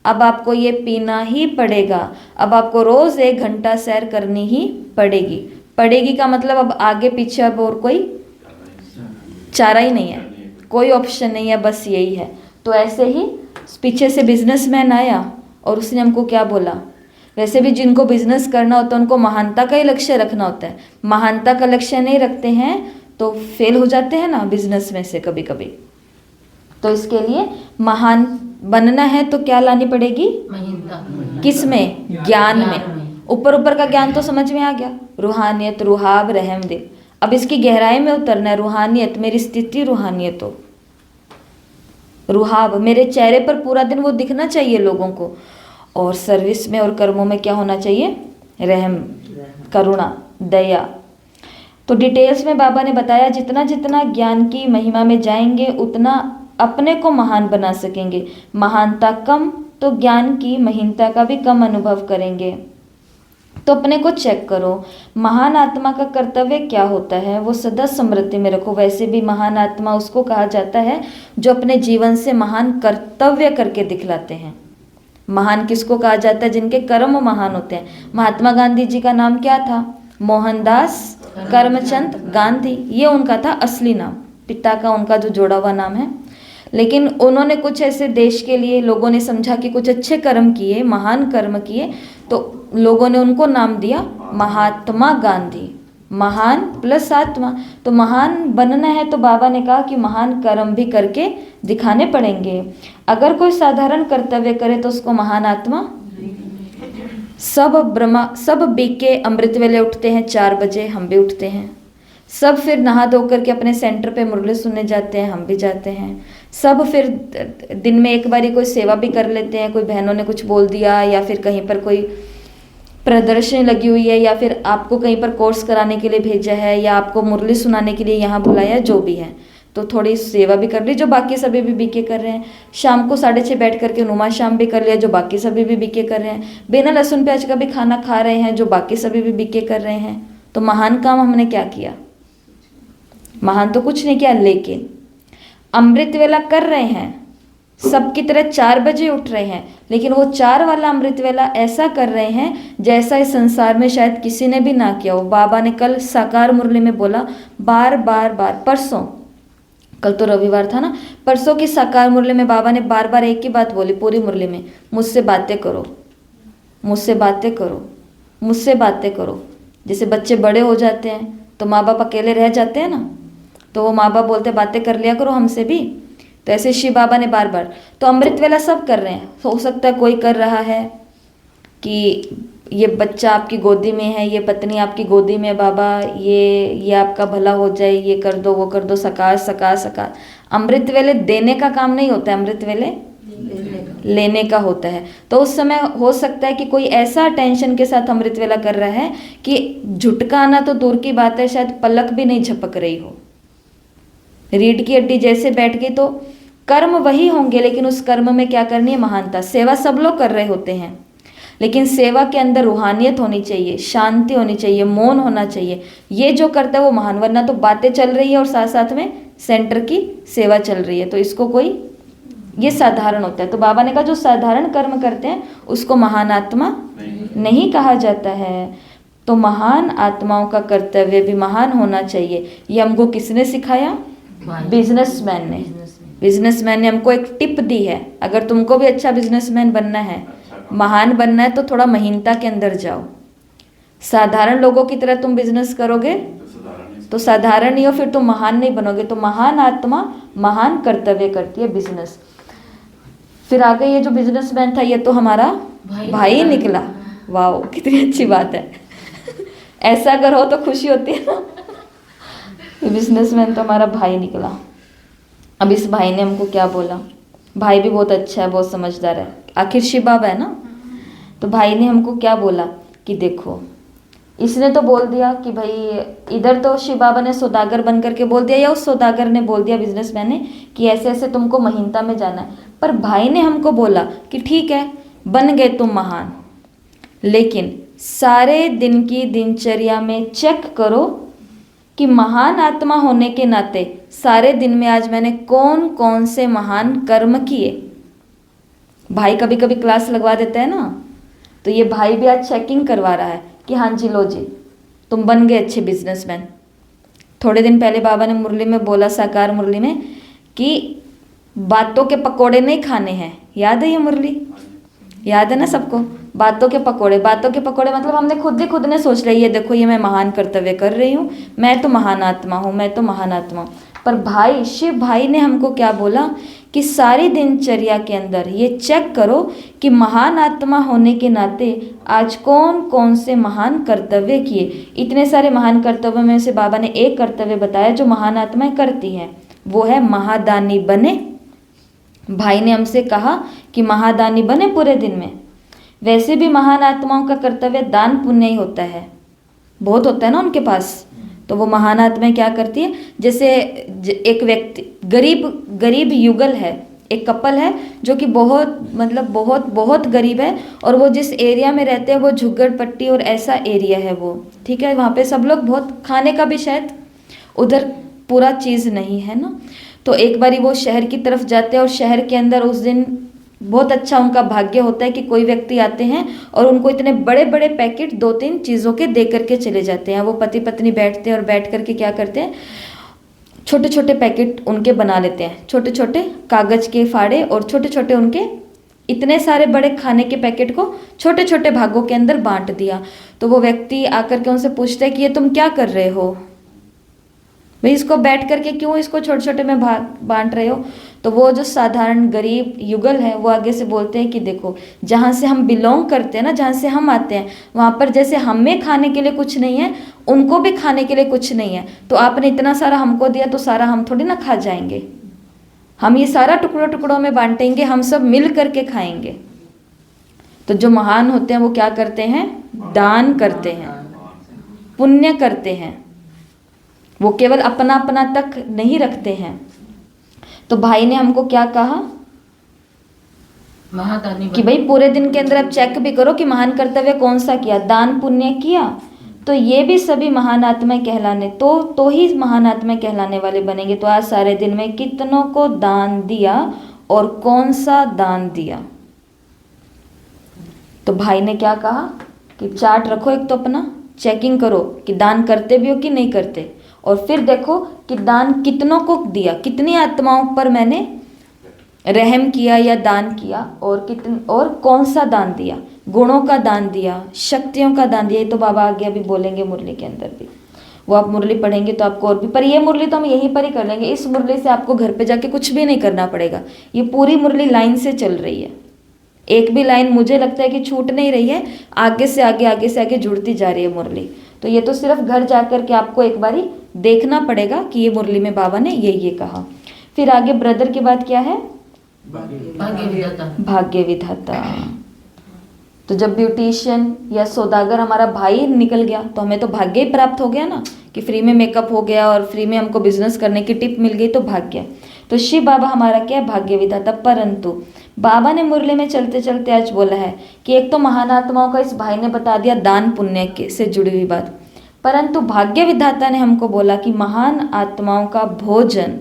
अब आपको ये पीना ही पड़ेगा, अब आपको रोज़ 1 घंटा सैर करनी ही पड़ेगी का मतलब अब आगे पीछे अब और कोई चारा ही नहीं है, कोई ऑप्शन नहीं है, बस यही है। तो ऐसे ही पीछे से बिजनेसमैन आया और उसने हमको क्या बोला? वैसे भी जिनको बिजनेस करना होता है उनको महानता का ही लक्ष्य रखना होता है, महानता का लक्ष्य नहीं रखते हैं तो फेल हो जाते हैं ना बिजनेस में से कभी कभी। तो इसके लिए महान बनना है तो क्या लानी पड़ेगी? महीनता। किस में? ज्ञान में। ऊपर ऊपर का ज्ञान तो समझ में आ गया, रूहानियत, रुहाब, रहम दिल। अब इसकी गहराई में उतरना है। रूहानियत, मेरी स्थिति रूहानियत हो। रुहाब, मेरे चेहरे पर पूरा दिन वो दिखना चाहिए लोगों को। और सर्विस में और कर्मों में क्या होना चाहिए? रहम, करुणा, दया। तो डिटेल्स में बाबा ने बताया जितना जितना ज्ञान की महिमा में जाएंगे उतना अपने को महान बना सकेंगे। महानता कम तो ज्ञान की महीनता का भी कम अनुभव करेंगे। तो अपने को चेक करो, महान आत्मा का कर्तव्य क्या होता है वो सदा स्मृति में रखो। वैसे भी महान आत्मा उसको कहा जाता है जो अपने जीवन से महान कर्तव्य करके दिखलाते हैं। महान किसको कहा जाता है? जिनके कर्म महान होते हैं। महात्मा गांधी जी का नाम क्या था? मोहनदास करमचंद गांधी, ये उनका था असली नाम, पिता का उनका जो जोड़ा हुआ नाम है। लेकिन उन्होंने कुछ ऐसे देश के लिए, लोगों ने समझा कि कुछ अच्छे कर्म किए, महान कर्म किए, तो लोगों ने उनको नाम दिया महात्मा गांधी। महान प्लस आत्मा, तो महान बनना है तो बाबा ने कहा कि महान कर्म भी करके दिखाने पड़ेंगे। अगर कोई साधारण कर्तव्य करे तो उसको महान आत्मा। सब बीके अमृत वेले उठते हैं 4 बजे, हम भी उठते हैं। सब फिर नहा धो करके अपने सेंटर पे मुरली सुनने जाते हैं, हम भी जाते हैं। सब फिर दिन में एक बारी कोई सेवा भी कर लेते हैं, कोई बहनों ने कुछ बोल दिया या फिर कहीं पर कोई प्रदर्शनी लगी हुई है या फिर आपको कहीं पर कोर्स कराने के लिए भेजा है या आपको मुरली सुनाने के लिए यहाँ बुलाया, जो भी है, तो थोड़ी सेवा भी कर ली जो बाकी सभी भी बीके कर रहे हैं। शाम को 6:30 बैठ करके नुमा शाम भी कर लिया जो बाकी सभी भी बीके कर रहे हैं। बिना लहसुन प्याज का भी खाना खा रहे हैं जो बाकी सभी भी बीके कर रहे हैं। तो महान काम हमने क्या किया? महान तो कुछ नहीं किया, लेकिन अमृत वेला कर रहे हैं, सबकी तरह 4 बजे उठ रहे हैं, लेकिन वो 4 वाला अमृत वेला ऐसा कर रहे हैं जैसा इस संसार में शायद किसी ने भी ना किया हो। बाबा ने कल साकार मुरली में बोला बार बार, परसों, कल तो रविवार था ना, परसों की साकार मुरली में बाबा ने बार बार एक ही बात बोली पूरी मुरली में, मुझसे बातें करो, मुझसे बातें करो, मुझसे बातें करो। जैसे बच्चे बड़े हो जाते हैं तो माँ बाप अकेले रह जाते हैं ना, तो वो माँ बाप बोलते बातें कर लिया करो हमसे भी। तो ऐसे शिव बाबा ने बार बार, तो अमृत वेला सब कर रहे हैं। हो सकता है कोई कर रहा है कि ये बच्चा आपकी गोदी में है, ये पत्नी आपकी गोदी में, बाबा ये आपका भला हो जाए, ये कर दो, वो कर दो, सकार सकार सकार। अमृत वेले देने का काम नहीं होता है, अमृत वेले लेने का होता है। तो उस समय हो सकता है कि कोई ऐसा टेंशन के साथ अमृत वेला कर रहा है कि झुटका आना तो दूर की बात है, शायद पलक भी नहीं झपक रही हो। रीढ़ की हड्डी जैसे बैठ गई तो कर्म वही होंगे, लेकिन उस कर्म में क्या करनी है? महानता। सेवा सब लोग कर रहे होते हैं, लेकिन सेवा के अंदर रूहानियत होनी चाहिए, शांति होनी चाहिए, मौन होना चाहिए। ये जो करता है वो महान, वरना तो बातें चल रही है और साथ साथ में सेंटर की सेवा चल रही है, तो इसको कोई, ये साधारण होता है। तो बाबा ने कहा जो साधारण कर्म करते हैं उसको महान आत्मा नहीं कहा जाता है। तो महान आत्माओं का कर्तव्य भी महान होना चाहिए। ये हमको किसने सिखाया? बिजनेसमैन ने। बिजनेसमैन ने हमको एक टिप दी है, अगर तुमको भी अच्छा बिजनेसमैन बनना है, महान बनना है, तो थोड़ा महीनता के अंदर जाओ। साधारण लोगों की तरह तुम बिजनेस करोगे तो साधारण नहीं हो, फिर तुम महान नहीं बनोगे। तो महान आत्मा महान कर्तव्य करती है, बिजनेस। फिर आगे ये जो बिजनेसमैन था ये तो हमारा भाई निकला। वाह, कितनी अच्छी बात है। ऐसा अगर हो तो खुशी होती है ना। बिजनेसमैन तो हमारा भाई निकला। अब इस भाई ने हमको क्या बोला? भाई भी बहुत अच्छा है, बहुत समझदार है, आखिर शिव बाबा है ना। तो भाई ने हमको क्या बोला कि देखो, इसने तो बोल दिया कि भाई, इधर तो शिव बाबा ने सौदागर बन करके बोल दिया, या उस सौदागर ने बोल दिया बिजनेसमैन ने कि ऐसे ऐसे तुमको महीनता में जाना है। पर भाई ने हमको बोला कि ठीक है, बन गए तुम महान, लेकिन सारे दिन की दिनचर्या में चेक करो कि महान आत्मा होने के नाते सारे दिन में आज मैंने कौन कौन से महान कर्म किए। भाई कभी कभी क्लास लगवा देते हैं ना, तो ये भाई भी आज चेकिंग करवा रहा है कि हाँ जी, लो जी, तुम बन गए अच्छे बिजनेसमैन। थोड़े दिन पहले बाबा ने मुरली में बोला, साकार मुरली में, कि बातों के पकोड़े नहीं खाने हैं। याद है ये मुरली? याद है ना सबको? बातों के पकोड़े। बातों के पकोड़े मतलब हमने खुद ने सोच लिया, ये देखो ये मैं महान कर्तव्य कर रही हूँ, मैं तो महान आत्मा हूँ, मैं तो महान आत्मा हूँ। पर भाई, शिव भाई ने हमको क्या बोला कि सारी दिनचर्या के अंदर ये चेक करो कि महान आत्मा होने के नाते आज कौन कौन से महान कर्तव्य किए। इतने सारे महान कर्तव्यों में से बाबा ने एक कर्तव्य बताया जो महान आत्माएं करती हैं, वो है महादानी बने। भाई ने हमसे कहा कि महादानी बने पूरे दिन में। वैसे भी महान आत्माओं का कर्तव्य दान पुण्य ही होता है, बहुत होता है ना उनके पास। तो वो महान आत्माएं क्या करती है, जैसे एक व्यक्ति गरीब युगल है, एक कपल है जो कि बहुत गरीब है, और वो जिस एरिया में रहते हैं वो झुग्गड़ पट्टी और ऐसा एरिया है वो, ठीक है। वहाँ पे सब लोग बहुत, खाने का भी शायद उधर पूरा चीज़ नहीं है ना। तो एक बारी वो शहर की तरफ जाते हैं, और शहर के अंदर उस दिन बहुत अच्छा उनका भाग्य होता है कि कोई व्यक्ति आते हैं और उनको इतने बड़े बड़े पैकेट 2-3 चीज़ों के दे करके चले जाते हैं। वो पति पत्नी बैठते हैं और बैठ करके क्या करते हैं, छोटे छोटे पैकेट उनके बना लेते हैं, छोटे छोटे कागज़ के फाड़े, और छोटे छोटे उनके इतने सारे बड़े खाने के पैकेट को छोटे छोटे भागों के अंदर बांट दिया। तो वो व्यक्ति आकर के उनसे पूछता है कि ये तुम क्या कर रहे हो भाई, इसको बैठ करके क्यों इसको छोटे छोटे में बांट रहे हो? तो वो जो साधारण गरीब युगल है वो आगे से बोलते हैं कि देखो, जहाँ से हम बिलोंग करते हैं ना, जहाँ से हम आते हैं, वहाँ पर जैसे हमें खाने के लिए कुछ नहीं है, उनको भी खाने के लिए कुछ नहीं है। तो आपने इतना सारा हमको दिया तो सारा हम थोड़ी ना खा जाएंगे, हम ये सारा टुकड़ों टुकड़ों में बांटेंगे, हम सब मिल करके खाएंगे। तो जो महान होते हैं वो क्या करते हैं, दान करते हैं, पुण्य करते हैं, वो केवल अपना अपना तक नहीं रखते हैं। तो भाई ने हमको क्या कहा कि भाई पूरे दिन के अंदर आप चेक भी करो कि महान कर्तव्य कौन सा किया, दान पुण्य किया, तो ये भी सभी महान आत्माएं कहलाने, तो ही महान आत्माएं कहलाने वाले बनेंगे। तो आज सारे दिन में कितनों को दान दिया और कौन सा दान दिया? तो भाई ने क्या कहा कि चार्ट रखो, एक तो अपना चेकिंग करो कि दान करते भी हो कि नहीं करते, और फिर देखो कि दान कितनों को दिया, कितनी आत्माओं पर मैंने रहम किया या दान किया, और कौन सा दान दिया, गुणों का दान दिया, शक्तियों का दान दिया। ये तो बाबा आगे अभी बोलेंगे मुरली के अंदर भी, वो आप मुरली पढ़ेंगे तो आपको और भी, पर ये मुरली तो हम यहीं पर ही कर लेंगे। इस मुरली से आपको घर पे जाके कुछ भी नहीं करना पड़ेगा, ये पूरी मुरली लाइन से चल रही है, एक भी लाइन मुझे लगता है कि छूट नहीं रही है, आगे से आगे जुड़ती जा रही है मुरली। तो ये तो सिर्फ घर जाकर के आपको एक बारी देखना पड़ेगा कि ये मुरली में बाबा ने ये कहा। फिर आगे ब्रदर के बाद क्या है, भाग्य विधाता। तो जब ब्यूटिशियन या सौदागर हमारा भाई निकल गया तो हमें तो भाग्य ही प्राप्त हो गया ना, कि फ्री में मेकअप हो गया और फ्री में हमको बिजनेस करने की टिप मिल गई तो भाग्य। तो शिव बाबा हमारा क्या है, भाग्य विधाता। परंतु बाबा ने मुरली में चलते चलते आज बोला है कि एक तो महान आत्माओं का इस भाई ने बता दिया दान पुण्य के से जुड़ी हुई बात, परंतु भाग्य विधाता ने हमको बोला कि महान आत्माओं का भोजन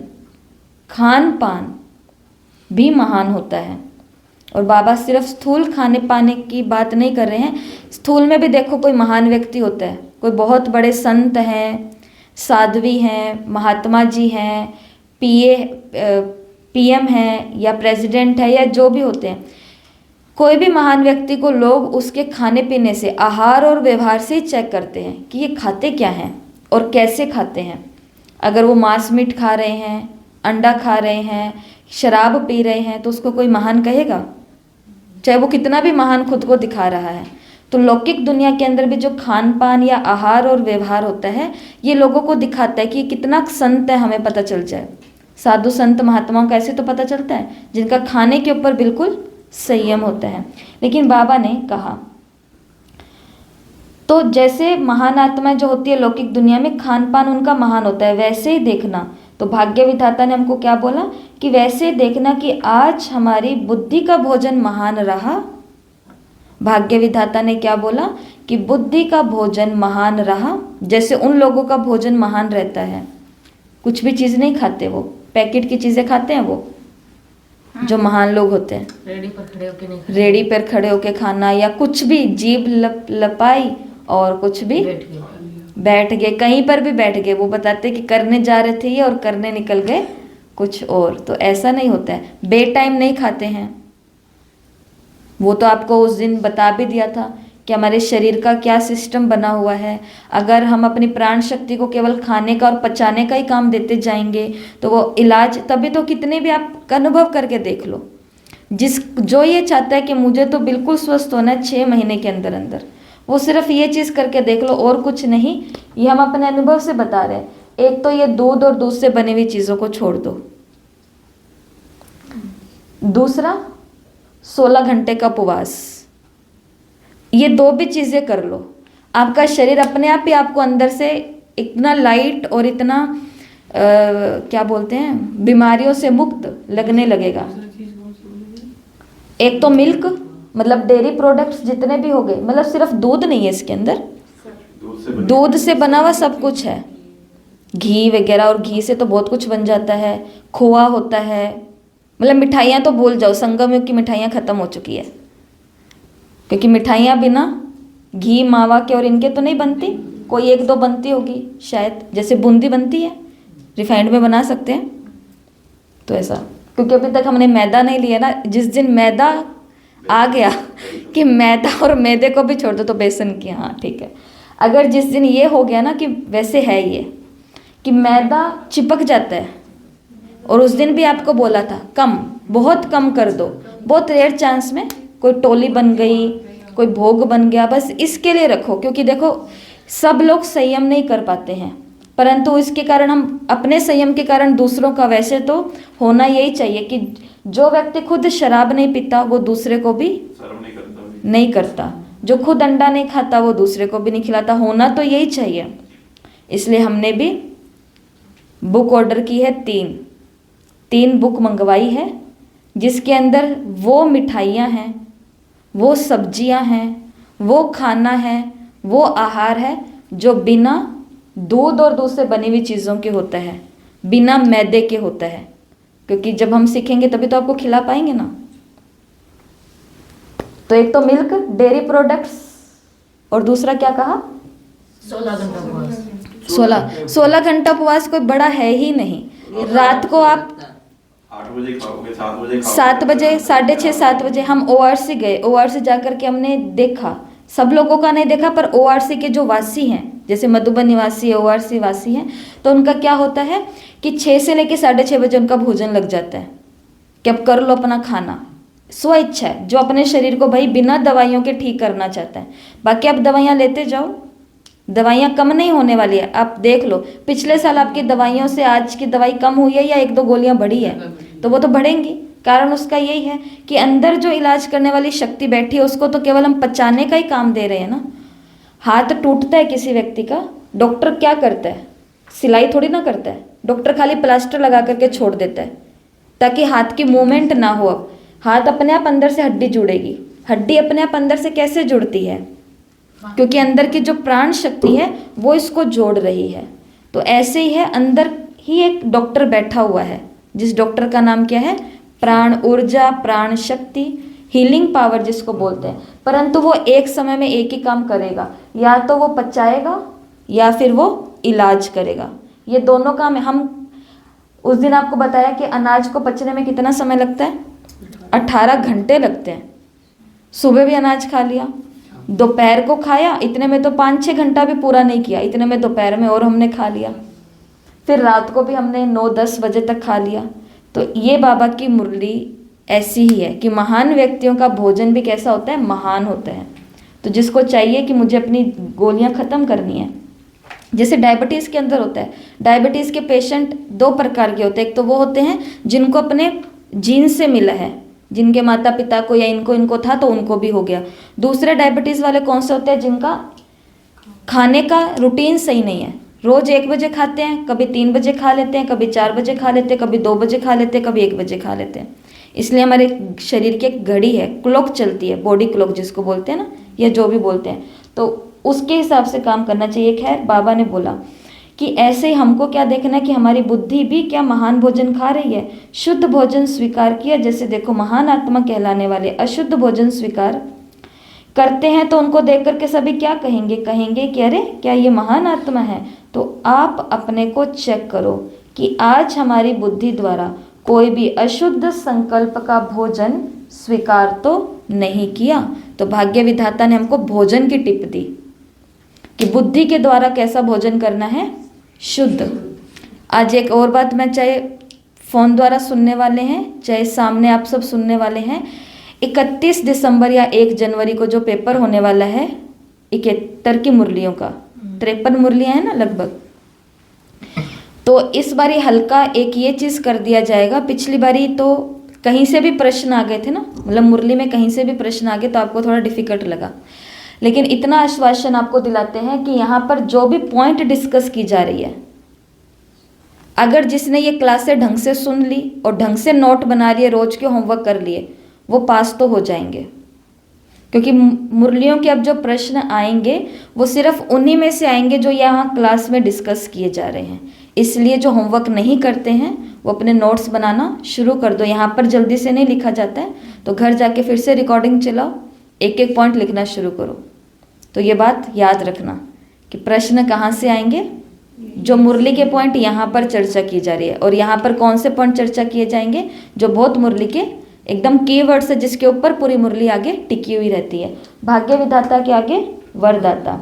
खान पान भी महान होता है। और बाबा सिर्फ स्थूल खाने पाने की बात नहीं कर रहे हैं, स्थूल में भी देखो कोई महान व्यक्ति होता है, कोई बहुत बड़े संत हैं, साध्वी हैं, महात्मा जी हैं, पीएम हैं या प्रेसिडेंट है या जो भी होते हैं, कोई भी महान व्यक्ति को लोग उसके खाने पीने से, आहार और व्यवहार से ही चेक करते हैं कि ये खाते क्या हैं और कैसे खाते हैं। अगर वो मांस मीट खा रहे हैं, अंडा खा रहे हैं, शराब पी रहे हैं, तो उसको कोई महान कहेगा, चाहे वो कितना भी महान खुद को दिखा रहा है। तो लौकिक दुनिया के अंदर भी जो खान पान या आहार और व्यवहार होता है, ये लोगों को दिखाता है कि कितना संत है, हमें पता चल जाए। साधु संत महात्माओं का ऐसे तो पता चलता है जिनका खाने के ऊपर बिल्कुल संयम होता है। लेकिन बाबा ने कहा तो जैसे महान आत्माएं जो होती है लौकिक दुनिया में, खान पान उनका महान होता है, वैसे ही देखना। तो भाग्य विधाता ने हमको क्या बोला कि वैसे देखना कि आज हमारी बुद्धि का भोजन महान रहा। भाग्य विधाता ने क्या बोला कि बुद्धि का भोजन महान रहा। जैसे उन लोगों का भोजन महान रहता है, कुछ भी चीज़ नहीं खाते, वो पैकेट की चीज़ें खाते हैं, वो जो महान लोग होते हैं, रेडी पर खड़े होके नहीं खाते। रेडी पर खड़े होके खाना या कुछ भी, जीभ लपाई और कुछ भी बैठ गए, कहीं पर भी बैठ गए। वो बताते कि करने जा रहे थे ये और करने निकल गए कुछ और। तो ऐसा नहीं होता है। बे टाइम नहीं खाते हैं, वो तो आपको उस दिन बता भी दिया था कि हमारे शरीर का क्या सिस्टम बना हुआ है। अगर हम अपनी प्राण शक्ति को केवल खाने का और पचाने का ही काम देते जाएंगे तो वो इलाज, तभी तो कितने भी आप अनुभव करके देख लो, जो ये चाहता है कि मुझे तो बिल्कुल स्वस्थ होना है 6 महीने के अंदर अंदर, वो सिर्फ ये चीज़ करके देख लो और कुछ नहीं। ये हम अपने अनुभव से बता रहे हैं। एक तो ये दूध और दूध से बनी हुई चीज़ों को छोड़ दो, दूसरा 16 घंटे का उपवास, ये 2 भी चीज़ें कर लो, आपका शरीर अपने आप ही आपको अंदर से इतना लाइट और इतना क्या बोलते हैं, बीमारियों से मुक्त लगने लगेगा। एक तो मिल्क, मतलब डेयरी प्रोडक्ट्स जितने भी हो गए, मतलब सिर्फ दूध नहीं है इसके अंदर, दूध से बना हुआ सब कुछ है, घी वगैरह, और घी से तो बहुत कुछ बन जाता है, खोआ होता है, मतलब मिठाइयाँ तो भूल जाओ, संगम युग की मिठाइयाँ ख़त्म हो चुकी है, क्योंकि मिठाइयाँ बिना घी मावा के और इनके तो नहीं बनती, कोई 1-2 बनती होगी शायद, जैसे बूंदी बनती है, रिफाइंड में बना सकते हैं। तो ऐसा, क्योंकि अभी तक हमने मैदा नहीं लिया ना। जिस दिन मैदा आ गया कि मैदा और मैदे को भी छोड़ दो तो बेसन की, हाँ ठीक है, अगर जिस दिन ये हो गया ना कि वैसे है ये कि मैदा चिपक जाता है, और उस दिन भी आपको बोला था कम, बहुत कम कर दो, बहुत रेयर चांस में कोई टोली बन गई, कोई भोग बन गया, बस इसके लिए रखो। क्योंकि देखो सब लोग संयम नहीं कर पाते हैं, परंतु इसके कारण हम अपने संयम के कारण दूसरों का, वैसे तो होना यही चाहिए कि जो व्यक्ति खुद शराब नहीं पीता वो दूसरे को भी नहीं करता, जो खुद अंडा नहीं खाता वो दूसरे को भी नहीं खिलाता, होना तो यही चाहिए। इसलिए हमने भी बुक ऑर्डर की है, 3 बुक मंगवाई है, जिसके अंदर वो मिठाइयाँ हैं, वो सब्जियां हैं, वो खाना है, वो आहार है जो बिना दूध और दूध से बनी हुई चीज़ों के होता है, बिना मैदे के होता है। क्योंकि जब हम सीखेंगे तभी तो आपको खिला पाएंगे ना। तो एक तो मिल्क, डेयरी प्रोडक्ट्स, और दूसरा क्या कहा, 16 घंटा उपवास। 16 घंटा उपवास कोई बड़ा है ही नहीं। रात को आप 8 बजे खाओगे, 7 बजे 7 बजे, 6:30 7 बजे हम ORC गए, ORC जा करके हमने देखा, सब लोगों का नहीं देखा, पर ORC के जो वासी हैं, जैसे मधुबन निवासी ORC वासी हैं, तो उनका क्या होता है कि 6 से लेकर 6:30 बजे उनका भोजन लग जाता है कि अब कर लो अपना खाना, स्व इच्छा है, जो अपने शरीर को भाई बिना दवाइयों के ठीक करना चाहता है। बाकी आप दवाइयाँ लेते जाओ, दवाइयाँ कम नहीं होने वाली है। आप देख लो पिछले साल आपकी दवाइयों से आज की दवाई कम हुई है या 1-2 गोलियाँ बढ़ी है, तो वो तो बढ़ेंगी। कारण उसका यही है कि अंदर जो इलाज करने वाली शक्ति बैठी है उसको तो केवल हम पचाने का ही काम दे रहे हैं ना। हाथ टूटता है किसी व्यक्ति का डॉक्टर क्या करता है, सिलाई थोड़ी ना करता है, डॉक्टर खाली प्लास्टर लगा करके छोड़ देता है ताकि हाथ की मूवमेंट ना हो। अब हाथ अपने आप अंदर से हड्डी जुड़ेगी, हड्डी अपने आप अंदर से कैसे जुड़ती है, क्योंकि अंदर की जो प्राण शक्ति है वो इसको जोड़ रही है। तो ऐसे ही है, अंदर ही एक डॉक्टर बैठा हुआ है, जिस डॉक्टर का नाम क्या है, प्राण ऊर्जा, प्राण शक्ति, हीलिंग पावर जिसको बोलते हैं। परंतु वो एक समय में एक ही काम करेगा, या तो वो पचाएगा या फिर वो इलाज करेगा। ये दोनों काम है। हम उस दिन आपको बताया कि अनाज को पचने में कितना समय लगता है, 18 घंटे लगते हैं। सुबह भी अनाज खा लिया, दोपहर को खाया, इतने में तो 5-6 घंटा भी पूरा नहीं किया, इतने में दोपहर में और हमने खा लिया, फिर रात को भी हमने 9-10 बजे तक खा लिया। तो ये बाबा की मुरली ऐसी ही है कि महान व्यक्तियों का भोजन भी कैसा होता है, महान होता है। तो जिसको चाहिए कि मुझे अपनी गोलियां ख़त्म करनी है, जैसे डायबिटीज़ के अंदर होता है, डायबिटीज़ के पेशेंट 2 प्रकार के होते हैं। एक तो वो होते हैं जिनको अपने जीन से मिला है, जिनके माता पिता को या इनको था तो उनको भी हो गया। दूसरे डायबिटीज़ वाले कौन से होते हैं, जिनका खाने का रूटीन सही नहीं है, रोज़ 1 बजे खाते हैं, कभी 3 बजे खा लेते हैं, कभी 4 बजे खा लेते हैं, कभी 2 बजे खा लेते हैं, कभी 1 बजे खा लेते हैं। इसलिए हमारे शरीर की एक घड़ी है, क्लॉक चलती है, बॉडी क्लॉक जिसको बोलते हैं ना, या जो भी बोलते हैं, तो उसके हिसाब से काम करना चाहिए। खैर बाबा ने बोला कि ऐसे ही हमको क्या देखना है कि हमारी बुद्धि भी क्या महान भोजन खा रही है, शुद्ध भोजन स्वीकार किया। जैसे देखो महान आत्मा कहलाने वाले अशुद्ध भोजन स्वीकार करते हैं तो उनको देख करके सभी क्या कहेंगे, कहेंगे कि अरे क्या ये महान आत्मा है। तो आप अपने को चेक करो कि आज हमारी बुद्धि द्वारा कोई भी अशुद्ध संकल्प का भोजन स्वीकार तो नहीं किया। तो भाग्य विधाता ने हमको भोजन की टिप दी कि बुद्धि के द्वारा कैसा भोजन करना है, शुद्ध। आज एक और बात, मैं चाहे फ़ोन द्वारा सुनने वाले हैं, चाहे सामने आप सब सुनने वाले हैं, 31 दिसंबर या 1 जनवरी को जो पेपर होने वाला है 71 की मुरलियों का, 53 मुरलियाँ हैं ना लगभग, तो इस बारी हल्का एक ये चीज़ कर दिया जाएगा। पिछली बारी तो कहीं से भी प्रश्न आ गए थे ना, मतलब मुरली में कहीं से भी प्रश्न आ गए तो आपको थोड़ा डिफिकल्ट लगा, लेकिन इतना आश्वासन आपको दिलाते हैं कि यहाँ पर जो भी पॉइंट डिस्कस की जा रही है, अगर जिसने ये क्लासें ढंग से सुन ली और ढंग से नोट बना लिए, रोज के होमवर्क कर लिए, वो पास तो हो जाएंगे। क्योंकि मुरलियों के अब जो प्रश्न आएंगे वो सिर्फ उन्हीं में से आएंगे जो यहाँ क्लास में डिस्कस किए जा रहे हैं। इसलिए जो होमवर्क नहीं करते हैं वो अपने नोट्स बनाना शुरू कर दो। यहाँ पर जल्दी से नहीं लिखा जाता है, तो घर जाके फिर से रिकॉर्डिंग चलाओ, एक एक पॉइंट लिखना शुरू करो। तो ये बात याद रखना कि प्रश्न कहाँ से आएंगे, जो मुरली के पॉइंट यहाँ पर चर्चा की जा रही है, और यहाँ पर कौन से पॉइंट चर्चा किए जाएंगे, जो बहुत मुरली के एकदम कीवर्ड्स है, जिसके ऊपर पूरी मुरली आगे टिकी हुई रहती है। भाग्य विधाता के आगे वरदाता।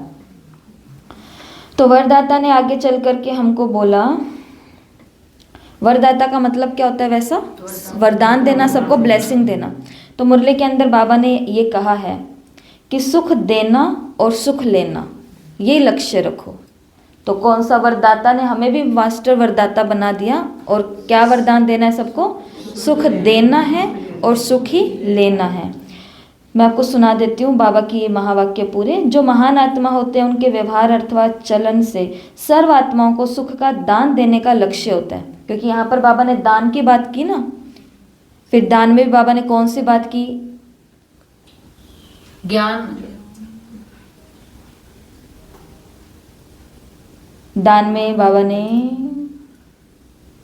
तो वरदाता ने आगे चल करके हमको बोला, वरदाता का मतलब क्या होता है, वैसा वरदान देना, सबको ब्लेसिंग देना। तो मुरली के अंदर बाबा ने ये कहा है कि सुख देना और सुख लेना, ये लक्ष्य रखो। तो कौन सा वरदाता ने हमें भी मास्टर वरदाता बना दिया, और क्या वरदान देना है सबको, सुख देना है और सुख ही लेना है। मैं आपको सुना देती हूँ बाबा की ये महावाक्य पूरे। जो महान आत्मा होते हैं उनके व्यवहार अथवा चलन से सर्व आत्माओं को सुख का दान देने का लक्ष्य होता है। क्योंकि यहाँ पर बाबा ने दान की बात की ना, फिर दान में भी बाबा ने कौन सी बात की, ज्ञान, दान में बाबा ने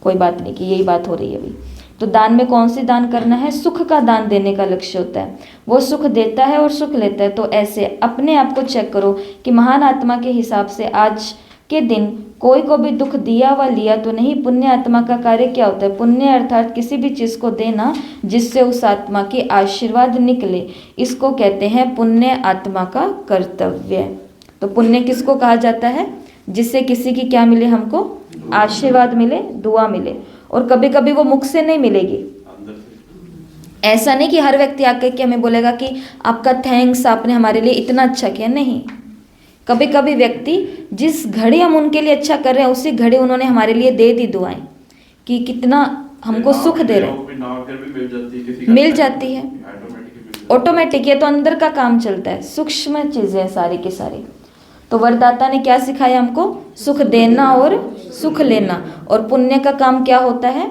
कोई बात नहीं की, यही बात हो रही है अभी। तो दान में कौन सी दान करना है, सुख का दान देने का लक्ष्य होता है। वो सुख देता है और सुख लेता है। तो ऐसे अपने आप को चेक करो कि महान आत्मा के हिसाब से आज के दिन कोई को भी दुख दिया व लिया तो नहीं। पुण्य आत्मा का कार्य क्या होता है, पुण्य अर्थात किसी भी चीज़ को देना जिससे उस आत्मा की आशीर्वाद निकले, इसको कहते हैं पुण्य आत्मा का कर्तव्य। तो पुण्य किसको कहा जाता है, जिससे किसी की क्या मिले, हमको आशीर्वाद मिले, दुआ मिले। और कभी कभी वो मुख से नहीं मिलेगी, ऐसा नहीं कि हर व्यक्ति आकर के हमें बोलेगा कि आपका थैंक्स, आपने हमारे लिए इतना अच्छा किया, नहीं। कभी कभी व्यक्ति जिस घड़ी हम उनके लिए अच्छा कर रहे हैं उसी घड़ी उन्होंने हमारे लिए दे दी दुआएं, कि कितना हमको सुख दे रहे हैं, मिल जाती है ऑटोमेटिक। ये तो अंदर का काम चलता है, सूक्ष्म चीज़ें सारी की सारी। तो वरदाता ने क्या सिखाया हमको? सुख देना और सुख लेना। और पुण्य का काम क्या होता है?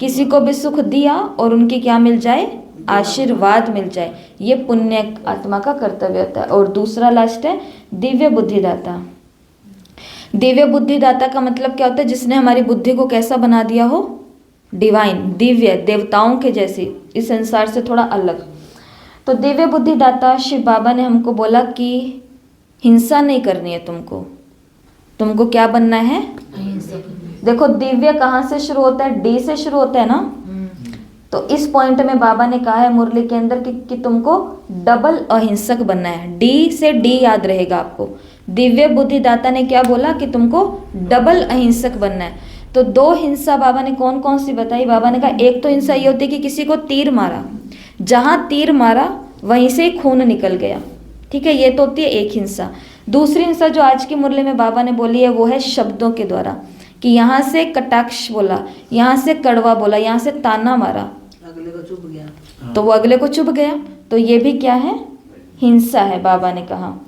किसी को भी सुख दिया और उनकी क्या मिल जाए? आशीर्वाद मिल जाए। ये पुण्य आत्मा का कर्तव्य होता है। और दूसरा लास्ट है दिव्य बुद्धिदाता। दिव्य बुद्धिदाता का मतलब क्या होता है? जिसने हमारी बुद्धि को कैसा बना दिया हो? डिवाइन, दिव्य, देवताओं के जैसी, इस संसार से थोड़ा अलग। तो दिव्य बुद्धिदाता शिव बाबा ने हमको बोला कि हिंसा नहीं करनी है तुमको क्या बनना है? देखो दिव्य कहाँ से शुरू होता है? डी से शुरू होता है ना। तो इस पॉइंट में बाबा ने कहा है मुरली के अंदर कि तुमको डबल अहिंसक बनना है। डी से डी याद रहेगा आपको। दिव्य बुद्धिदाता ने क्या बोला? कि तुमको डबल अहिंसक बनना है। तो दो हिंसा बाबा ने कौन कौन सी बताई? बाबा ने कहा एक तो हिंसा ये होती है कि किसी को तीर मारा, जहां तीर मारा वहीं से खून निकल गया, ठीक है, ये तो होती है एक हिंसा। दूसरी हिंसा जो आज की मुरली में बाबा ने बोली है वो है शब्दों के द्वारा, कि यहाँ से कटाक्ष बोला, यहाँ से कड़वा बोला, यहाँ से ताना मारा, अगले को चुप गया तो वो अगले को चुभ गया, तो ये भी क्या है? हिंसा है, बाबा ने कहा।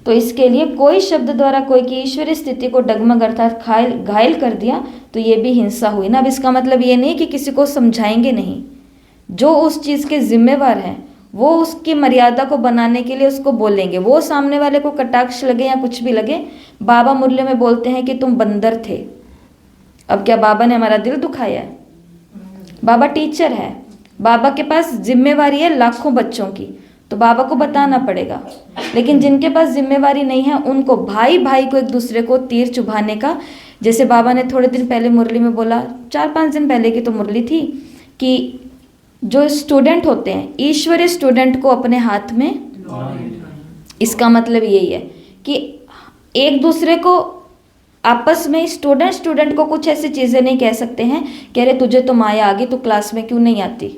तो इसके लिए कोई शब्द द्वारा कोई की ईश्वरीय स्थिति को डगमग अर्थात घायल कर दिया तो ये भी हिंसा हुई ना। अब इसका मतलब ये नहीं कि किसी को समझाएंगे नहीं, जो उस चीज़ के जिम्मेवार हैं वो उसकी मर्यादा को बनाने के लिए उसको बोलेंगे। वो सामने वाले को कटाक्ष लगे या कुछ भी लगे, बाबा मुरली में बोलते हैं कि तुम बंदर थे। अब क्या बाबा ने हमारा दिल दुखाया है? बाबा टीचर है, बाबा के पास जिम्मेवारी है लाखों बच्चों की, तो बाबा को बताना पड़ेगा। लेकिन जिनके पास जिम्मेवारी नहीं है उनको भाई भाई को एक दूसरे को तीर चुभाने का, जैसे बाबा ने थोड़े दिन पहले मुरली में बोला, 4-5 दिन पहले की तो मुरली थी, कि जो स्टूडेंट होते हैं ईश्वरीय स्टूडेंट को अपने हाथ में, इसका मतलब यही है कि एक दूसरे को आपस में स्टूडेंट को कुछ ऐसी चीज़ें नहीं कह सकते हैं कि अरे तुझे तो माया आ गई, तू क्लास में क्यों नहीं आती।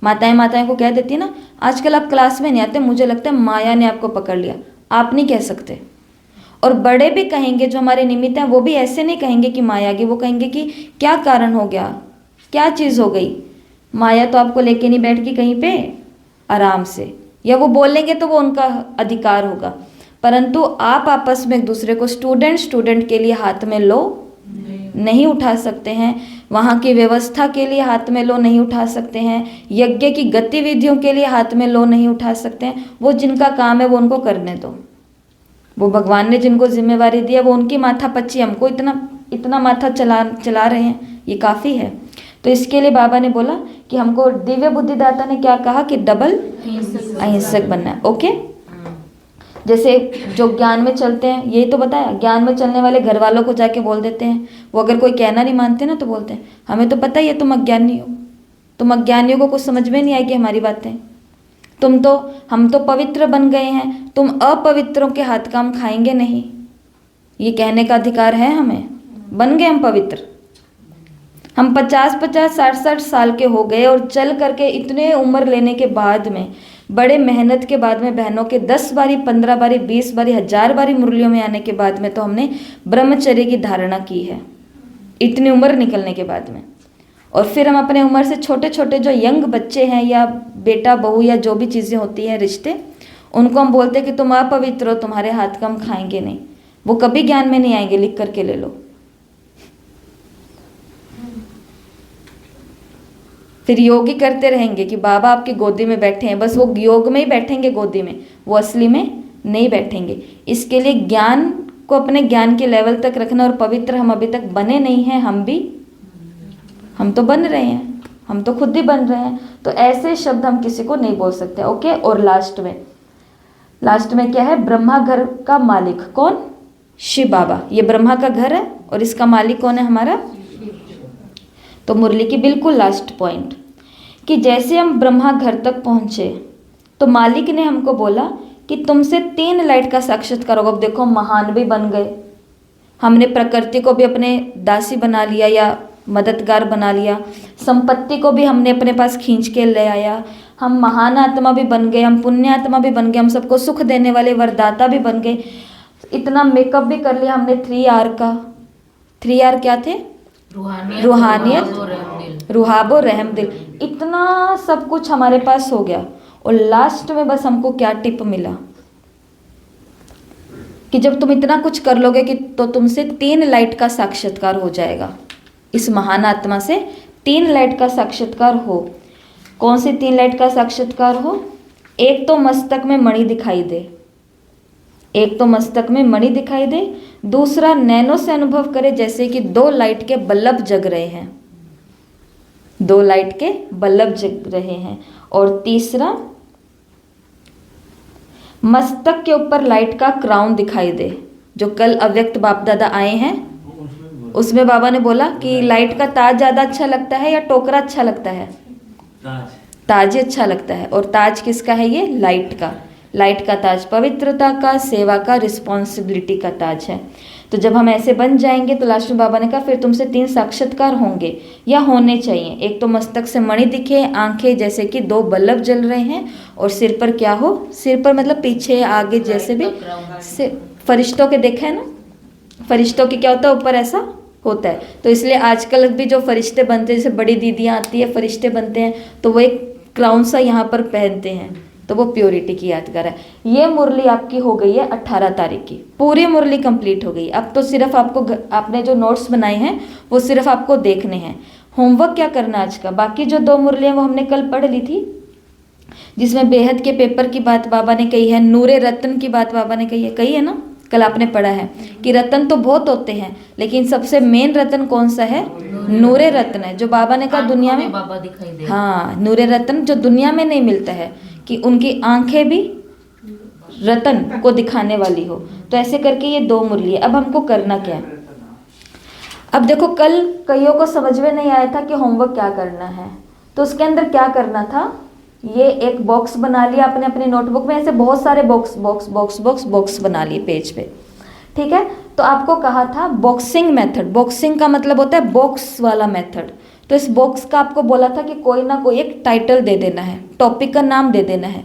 माताएं को कह देती है ना, आजकल आप क्लास में नहीं आते, मुझे लगता है माया ने आपको पकड़ लिया। आप नहीं कह सकते। और बड़े भी कहेंगे जो हमारे निमित्त हैं, वो भी ऐसे नहीं कहेंगे कि माया आ गई, वो कहेंगे कि क्या कारण हो गया, क्या चीज़ हो गई। माया तो आपको लेके नहीं बैठ गई कहीं पे आराम से, या वो बोलेंगे तो वो उनका अधिकार होगा, परंतु आप आपस में एक दूसरे को स्टूडेंट के लिए हाथ में लो नहीं उठा सकते हैं, वहाँ की व्यवस्था के लिए हाथ में लो नहीं उठा सकते हैं, यज्ञ की गतिविधियों के लिए हाथ में लो नहीं उठा सकते हैं। वो जिनका काम है वो उनको करने दो, वो भगवान ने जिनको जिम्मेवारी दी है वो उनकी माथा पच्ची, हमको इतना माथा चला रहे हैं, ये काफ़ी है। तो इसके लिए बाबा ने बोला कि हमको दिव्य बुद्धिदाता ने क्या कहा कि डबल अहिंसक बनना है। ओके, जैसे जो ज्ञान में चलते हैं, यही तो बताया, ज्ञान में चलने वाले घर वालों को जाके बोल देते हैं, वो अगर कोई कहना नहीं मानते ना तो बोलते हैं हमें तो पता ही है तुम अज्ञानी हो, तुम अज्ञानियों को कुछ समझ में नहीं आएगी हमारी बातें, हम तो पवित्र बन गए हैं, तुम अपवित्रों के हाथ का हम खाएंगे नहीं। ये कहने का अधिकार है हमें, बन गए हम पवित्र। हम 50-50, 60-60 साल के हो गए और चल करके इतने उम्र लेने के बाद में, बड़े मेहनत के बाद में, बहनों के 10 बारी, 15 बारी, 20 बारी, 1000 बारी मुरलियों में आने के बाद में तो हमने ब्रह्मचर्य की धारणा की है, इतनी उम्र निकलने के बाद में। और फिर हम अपने उम्र से छोटे छोटे जो यंग बच्चे हैं या बेटा बहू या जो भी चीज़ें होती हैं रिश्ते, उनको हम बोलते हैं कि तुम अपवित्र हो, तुम्हारे हाथ का हम खाएंगे नहीं। वो कभी ज्ञान में नहीं आएंगे, लिख करके ले लो। फिर योगी करते रहेंगे कि बाबा आपकी गोदी में बैठे हैं, बस वो योग में ही बैठेंगे गोदी में, वो असली में नहीं बैठेंगे। इसके लिए ज्ञान को अपने ज्ञान के लेवल तक रखना, और पवित्र हम अभी तक बने नहीं हैं, हम तो बन रहे हैं, हम तो खुद ही बन रहे हैं। तो ऐसे शब्द हम किसी को नहीं बोल सकते। ओके, और लास्ट में क्या है? ब्रह्मा घर का मालिक कौन? शिव बाबा। ये ब्रह्मा का घर है और इसका मालिक कौन है? हमारा। तो मुरली की बिल्कुल लास्ट पॉइंट कि जैसे हम ब्रह्मा घर तक पहुँचे तो मालिक ने हमको बोला कि तुमसे 3 लाइट का साक्षात्कार होगा। अब देखो, महान भी बन गए, हमने प्रकृति को भी अपने दासी बना लिया या मददगार बना लिया, संपत्ति को भी हमने अपने पास खींच के ले आया, हम महान आत्मा भी बन गए, हम पुण्य आत्मा भी बन गए, हम सबको सुख देने वाले वरदाता भी बन गए, इतना मेकअप भी कर लिया हमने 3R का। 3R क्या थे? रूहानियत, रुहाबो, रहम दिल, इतना सब कुछ हमारे पास हो गया। और लास्ट में बस हमको क्या टिप मिला? कि जब तुम इतना कुछ कर लोगे कि तो तुमसे 3 लाइट का साक्षात्कार हो जाएगा। इस महान आत्मा से 3 लाइट का साक्षात्कार हो। कौन सी 3 लाइट का साक्षात्कार हो? एक तो मस्तक में मणि दिखाई दे, एक तो मस्तक में मणि दिखाई दे, दूसरा नैनो से अनुभव करे जैसे कि 2 लाइट के बल्ब जग रहे हैं, 2 लाइट के बल्ब जग रहे हैं, और तीसरा मस्तक के ऊपर लाइट का क्राउन दिखाई दे। जो कल अव्यक्त बाप दादा आए हैं उसमें बाबा ने बोला कि लाइट का ताज ज़्यादा अच्छा लगता है या टोकरा अच्छा लगता है? ताज ही अच्छा लगता है। और ताज किसका है? ये लाइट का। लाइट का ताज पवित्रता का, सेवा का, रिस्पॉन्सिबिलिटी का ताज है। तो जब हम ऐसे बन जाएंगे तो लास्ट में बाबा ने कहा फिर तुमसे 3 साक्षात्कार होंगे या होने चाहिए। एक तो मस्तक से मणि दिखे, आंखें जैसे कि 2 बल्ब जल रहे हैं, और सिर पर क्या हो? सिर पर मतलब पीछे आगे जैसे भी फरिश्तों के देखा है ना, फरिश्तों के क्या होता है ऊपर ऐसा होता है। तो इसलिए आजकल भी जो फरिश्ते बनते हैं, जैसे बड़ी दीदियाँ आती है फरिश्ते बनते हैं, तो वो एक क्राउन सा यहाँ पर पहनते हैं, तो वो प्योरिटी की यादगार है। ये मुरली आपकी हो गई है 18 तारीख की, पूरी मुरली कंप्लीट हो गई। अब तो सिर्फ आपको आपने जो नोट्स बनाए हैं वो सिर्फ आपको देखने हैं। होमवर्क क्या करना आज का? बाकी जो 2 मुरलियाँ वो हमने कल पढ़ ली थी, जिसमें बेहद के पेपर की बात बाबा ने कही है, नूरे रत्न की बात बाबा ने कही है ना, कल आपने पढ़ा है कि रत्न तो बहुत होते हैं लेकिन सबसे मेन रत्न कौन सा है? नूरे रत्न है, जो बाबा ने कहा दुनिया में बाबा दिखाई दे। हाँ, नूरे रत्न जो दुनिया में नहीं मिलता है, कि उनकी आंखें भी रत्न को दिखाने वाली हो। तो ऐसे करके ये 2 मुरली है। अब हमको करना क्या है? अब देखो कल कईयों को समझ में नहीं आया था कि होमवर्क क्या करना है, तो उसके अंदर क्या करना था, ये एक बॉक्स बना लिया आपने अपनी नोटबुक में, ऐसे बहुत सारे box box box box box बना लिए पेज पे, ठीक है। तो आपको कहा था बॉक्सिंग मेथड, बॉक्सिंग का मतलब होता है बॉक्स वाला मेथड। तो इस बॉक्स का आपको बोला था कि कोई ना कोई एक टाइटल दे देना है, टॉपिक का नाम दे देना है।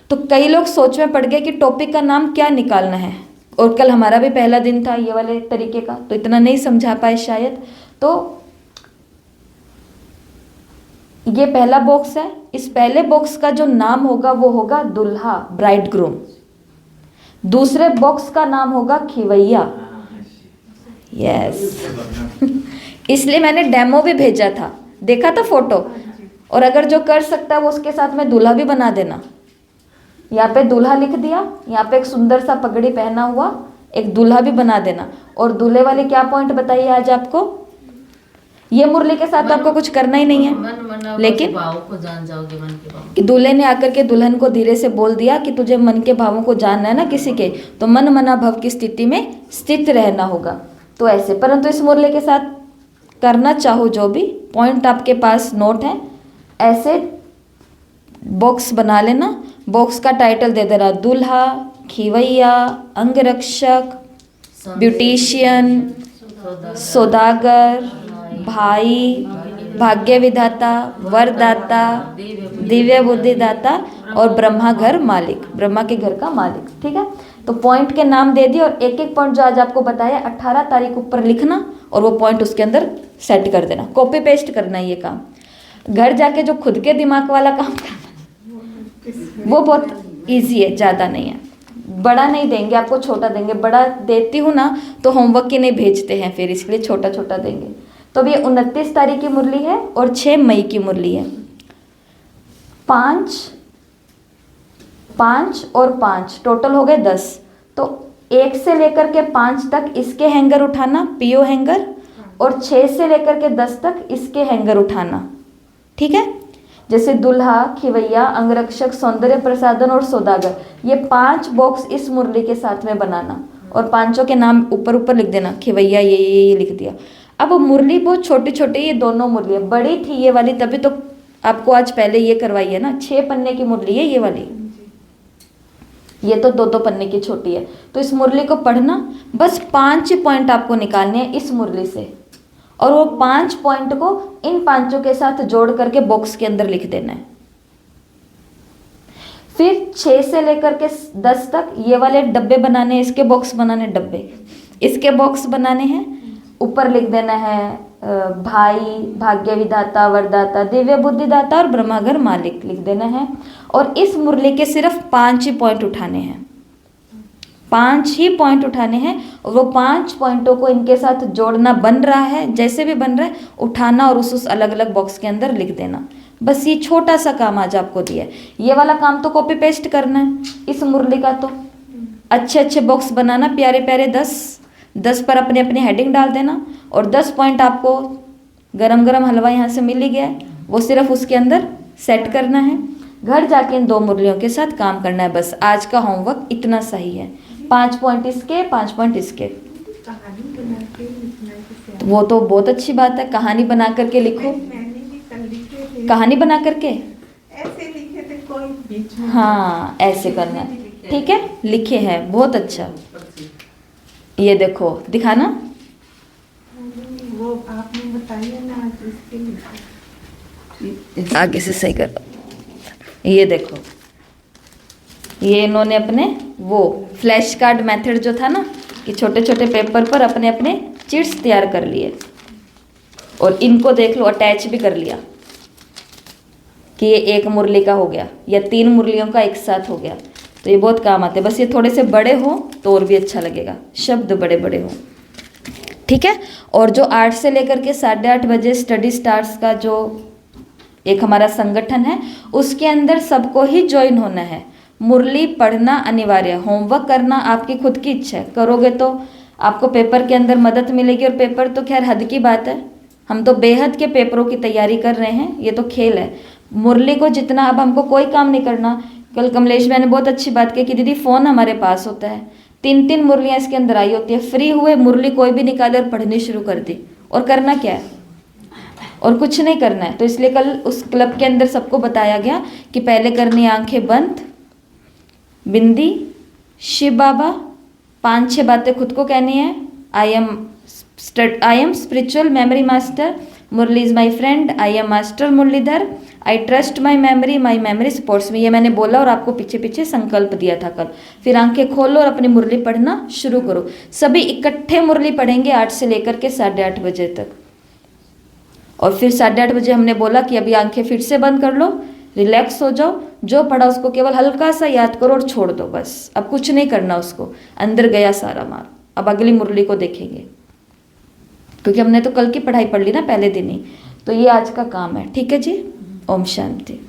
तो कई लोग सोच में पड़ गए कि टॉपिक का नाम क्या निकालना है, और कल हमारा भी पहला दिन था ये वाले तरीके का, तो इतना नहीं समझा पाए शायद। तो ये पहला बॉक्स है, इस पहले बॉक्स का जो नाम होगा वो होगा दुल्हा, ब्राइड ग्रूम। दूसरे बॉक्स का नाम होगा खिवैया, यस इसलिए मैंने डेमो भी भेजा था, देखा था फोटो। और अगर जो कर सकता है वो उसके साथ में दूल्हा भी बना देना। यहाँ पे दूल्हा लिख दिया, यहाँ पे एक सुंदर सा पगड़ी पहना हुआ एक दूल्हा भी बना देना। और दूल्हे वाले क्या पॉइंट बताइए आज आपको? ये मुरली के साथ आपको कुछ करना ही नहीं है, लेकिन भाव को जान जाओगे, मन के भाव कि दूल्हे ने आकर के दुल्हन को धीरे से बोल दिया कि तुझे मन के भावों को जानना है ना किसी के, तो मन मना भव की स्थिति में स्थित रहना होगा। तो ऐसे, परंतु इस मुरली के साथ करना चाहो जो भी पॉइंट आपके पास नोट है, ऐसे बॉक्स बना लेना। बॉक्स का टाइटल दे देना दूल्हा, खिवैया, अंगरक्षक, ब्यूटिशियन, सौदागर, भाई, भाग्य विधाता, वरदाता, दिव्य बुद्धिदाता और ब्रह्मा घर मालिक, ब्रह्मा के घर का मालिक, ठीक है। तो पॉइंट के नाम दे दिए, और एक एक पॉइंट जो आज आपको बताया 18 तारीख ऊपर लिखना और वो पॉइंट उसके अंदर सेट कर देना, कॉपी पेस्ट करना है ये काम। घर जाके जो खुद के दिमाग वाला काम करना वो बहुत ईजी है, ज़्यादा नहीं है। बड़ा नहीं देंगे आपको, छोटा देंगे। बड़ा देती हूँ ना तो होमवर्क के नहीं भेजते हैं फिर, इसलिए छोटा छोटा देंगे। तो अब ये 29 तारीख की मुरली है और 6 मई की मुरली है। 5 और 5 टोटल हो गए 10। तो 1 से लेकर के 5 तक इसके हैंगर उठाना, पीओ हैंगर, और 6 से लेकर के 10 तक इसके हैंगर उठाना, ठीक है। जैसे दूल्हा, खिवैया, अंगरक्षक, सौंदर्य प्रसाधन और सौदागर, ये 5 बॉक्स इस मुरली के साथ में बनाना, और 5 के नाम ऊपर ऊपर लिख देना, खिवैया ये लिख दिया। अब मुरली बहुत छोटी छोटी, ये दोनों मुरली बड़ी थी ये वाली, तभी तो आपको आज पहले ये करवाई है ना। 6 पन्ने की मुरली है ये वाली, ये तो 2-2 पन्ने की छोटी है। तो इस मुरली को पढ़ना, बस 5 पॉइंट आपको निकालने हैं इस मुरली से, और वो 5 पॉइंट को इन 5 के साथ जोड़ करके बॉक्स के अंदर लिख देना है। फिर 6 से लेकर के 10 तक ये वाले डब्बे बनाने हैं, इसके बॉक्स बनाने, डब्बे इसके बॉक्स बनाने हैं। ऊपर लिख देना है भाई, भाग्य विधाता, वरदाता, दिव्य बुद्धिदाता और ब्रह्माघर मालिक लिख देना है। और इस मुरली के सिर्फ 5 ही पॉइंट उठाने हैं, 5 ही पॉइंट उठाने हैं और वो 5 पॉइंटों को इनके साथ जोड़ना बन रहा है, जैसे भी बन रहा है उठाना और उस अलग अलग बॉक्स के अंदर लिख देना। बस ये छोटा सा काम आज आपको दिया है। ये वाला काम तो कॉपी पेस्ट करना है इस मुरली का। तो अच्छे अच्छे बॉक्स बनाना, प्यारे प्यारे 10 पर अपने अपने हेडिंग डाल देना और 10 पॉइंट आपको गरम गरम हलवा यहाँ से मिल ही गया है, वो सिर्फ उसके अंदर सेट करना है। घर जाके इन 2 मुरलियों के साथ काम करना है। बस आज का होमवर्क इतना सही है। 5 पॉइंट इसके, 5 पॉइंट इसके। कहानी बना के लिखना है। वो तो बहुत अच्छी बात है, कहानी बना करके लिखो। मैंने भी कल लिखे थे। कहानी बना करके ऐसे लिखे थे, कोई बीच में। हाँ ऐसे करना है, ठीक है, लिखे हैं, बहुत अच्छा। ये देखो दिखाना, वो आपने बताया ना आज इसके लिए। आगे से सही करो। ये देखो, ये इन्होंने अपने वो फ्लैश कार्ड मेथड जो था ना कि छोटे छोटे पेपर पर अपने अपने चिट्स तैयार कर लिए और इनको देख लो अटैच भी कर लिया कि ये 1 मुरली का हो गया या 3 मुरलियों का एक साथ हो गया। तो ये बहुत काम आते हैं। बस ये थोड़े से बड़े हो तो और भी अच्छा लगेगा, शब्द बड़े बड़े हो, ठीक है। और जो 8 से लेकर के 8:30 बजे स्टडी स्टार्स का जो एक हमारा संगठन है उसके अंदर सबको ही ज्वाइन होना है। मुरली पढ़ना अनिवार्य, होमवर्क करना आपकी खुद की इच्छा है, करोगे तो आपको पेपर के अंदर मदद मिलेगी। और पेपर तो खैर हद की बात है, हम तो बेहद के पेपरों की तैयारी कर रहे हैं, ये तो खेल है। मुरली को जितना अब हमको कोई काम नहीं करना। कल कमलेश भाई ने बहुत अच्छी बात की कि दीदी फ़ोन हमारे पास होता है, 3-3 मुरलियाँ इसके अंदर आई होती है, फ्री हुए मुरली कोई भी निकाले और पढ़नी शुरू कर दी। और करना क्या है, और कुछ नहीं करना है। तो इसलिए कल उस क्लब के अंदर सबको बताया गया कि पहले करनी आंखें बंद, बिंदी, शिव बाबा, 5-6 बातें खुद को कहनी है। I am spiritual memory master, Murli is my friend, I am master Muralidhar, I trust my memory supports me. ये मैंने बोला और आपको पीछे पीछे संकल्प दिया था कल। फिर आंखें खोलो और अपनी मुरली पढ़ना शुरू करो। सभी इकट्ठे मुरली पढ़ेंगे 8 से लेकर के 8:30 बजे तक। और फिर 8:30 बजे हमने बोला कि अभी आंखें फिर से बंद कर लो, रिलैक्स हो जाओ, जो पढ़ा उसको केवल हल्का सा याद करो और छोड़ दो, बस अब कुछ नहीं करना उसको। अंदर गया सारा मार, अब अगली मुरली को देखेंगे, क्योंकि हमने तो कल की पढ़ाई पढ़ ली ना पहले दिन ही। तो ये आज का काम है, ठीक है जी। ओम शांति।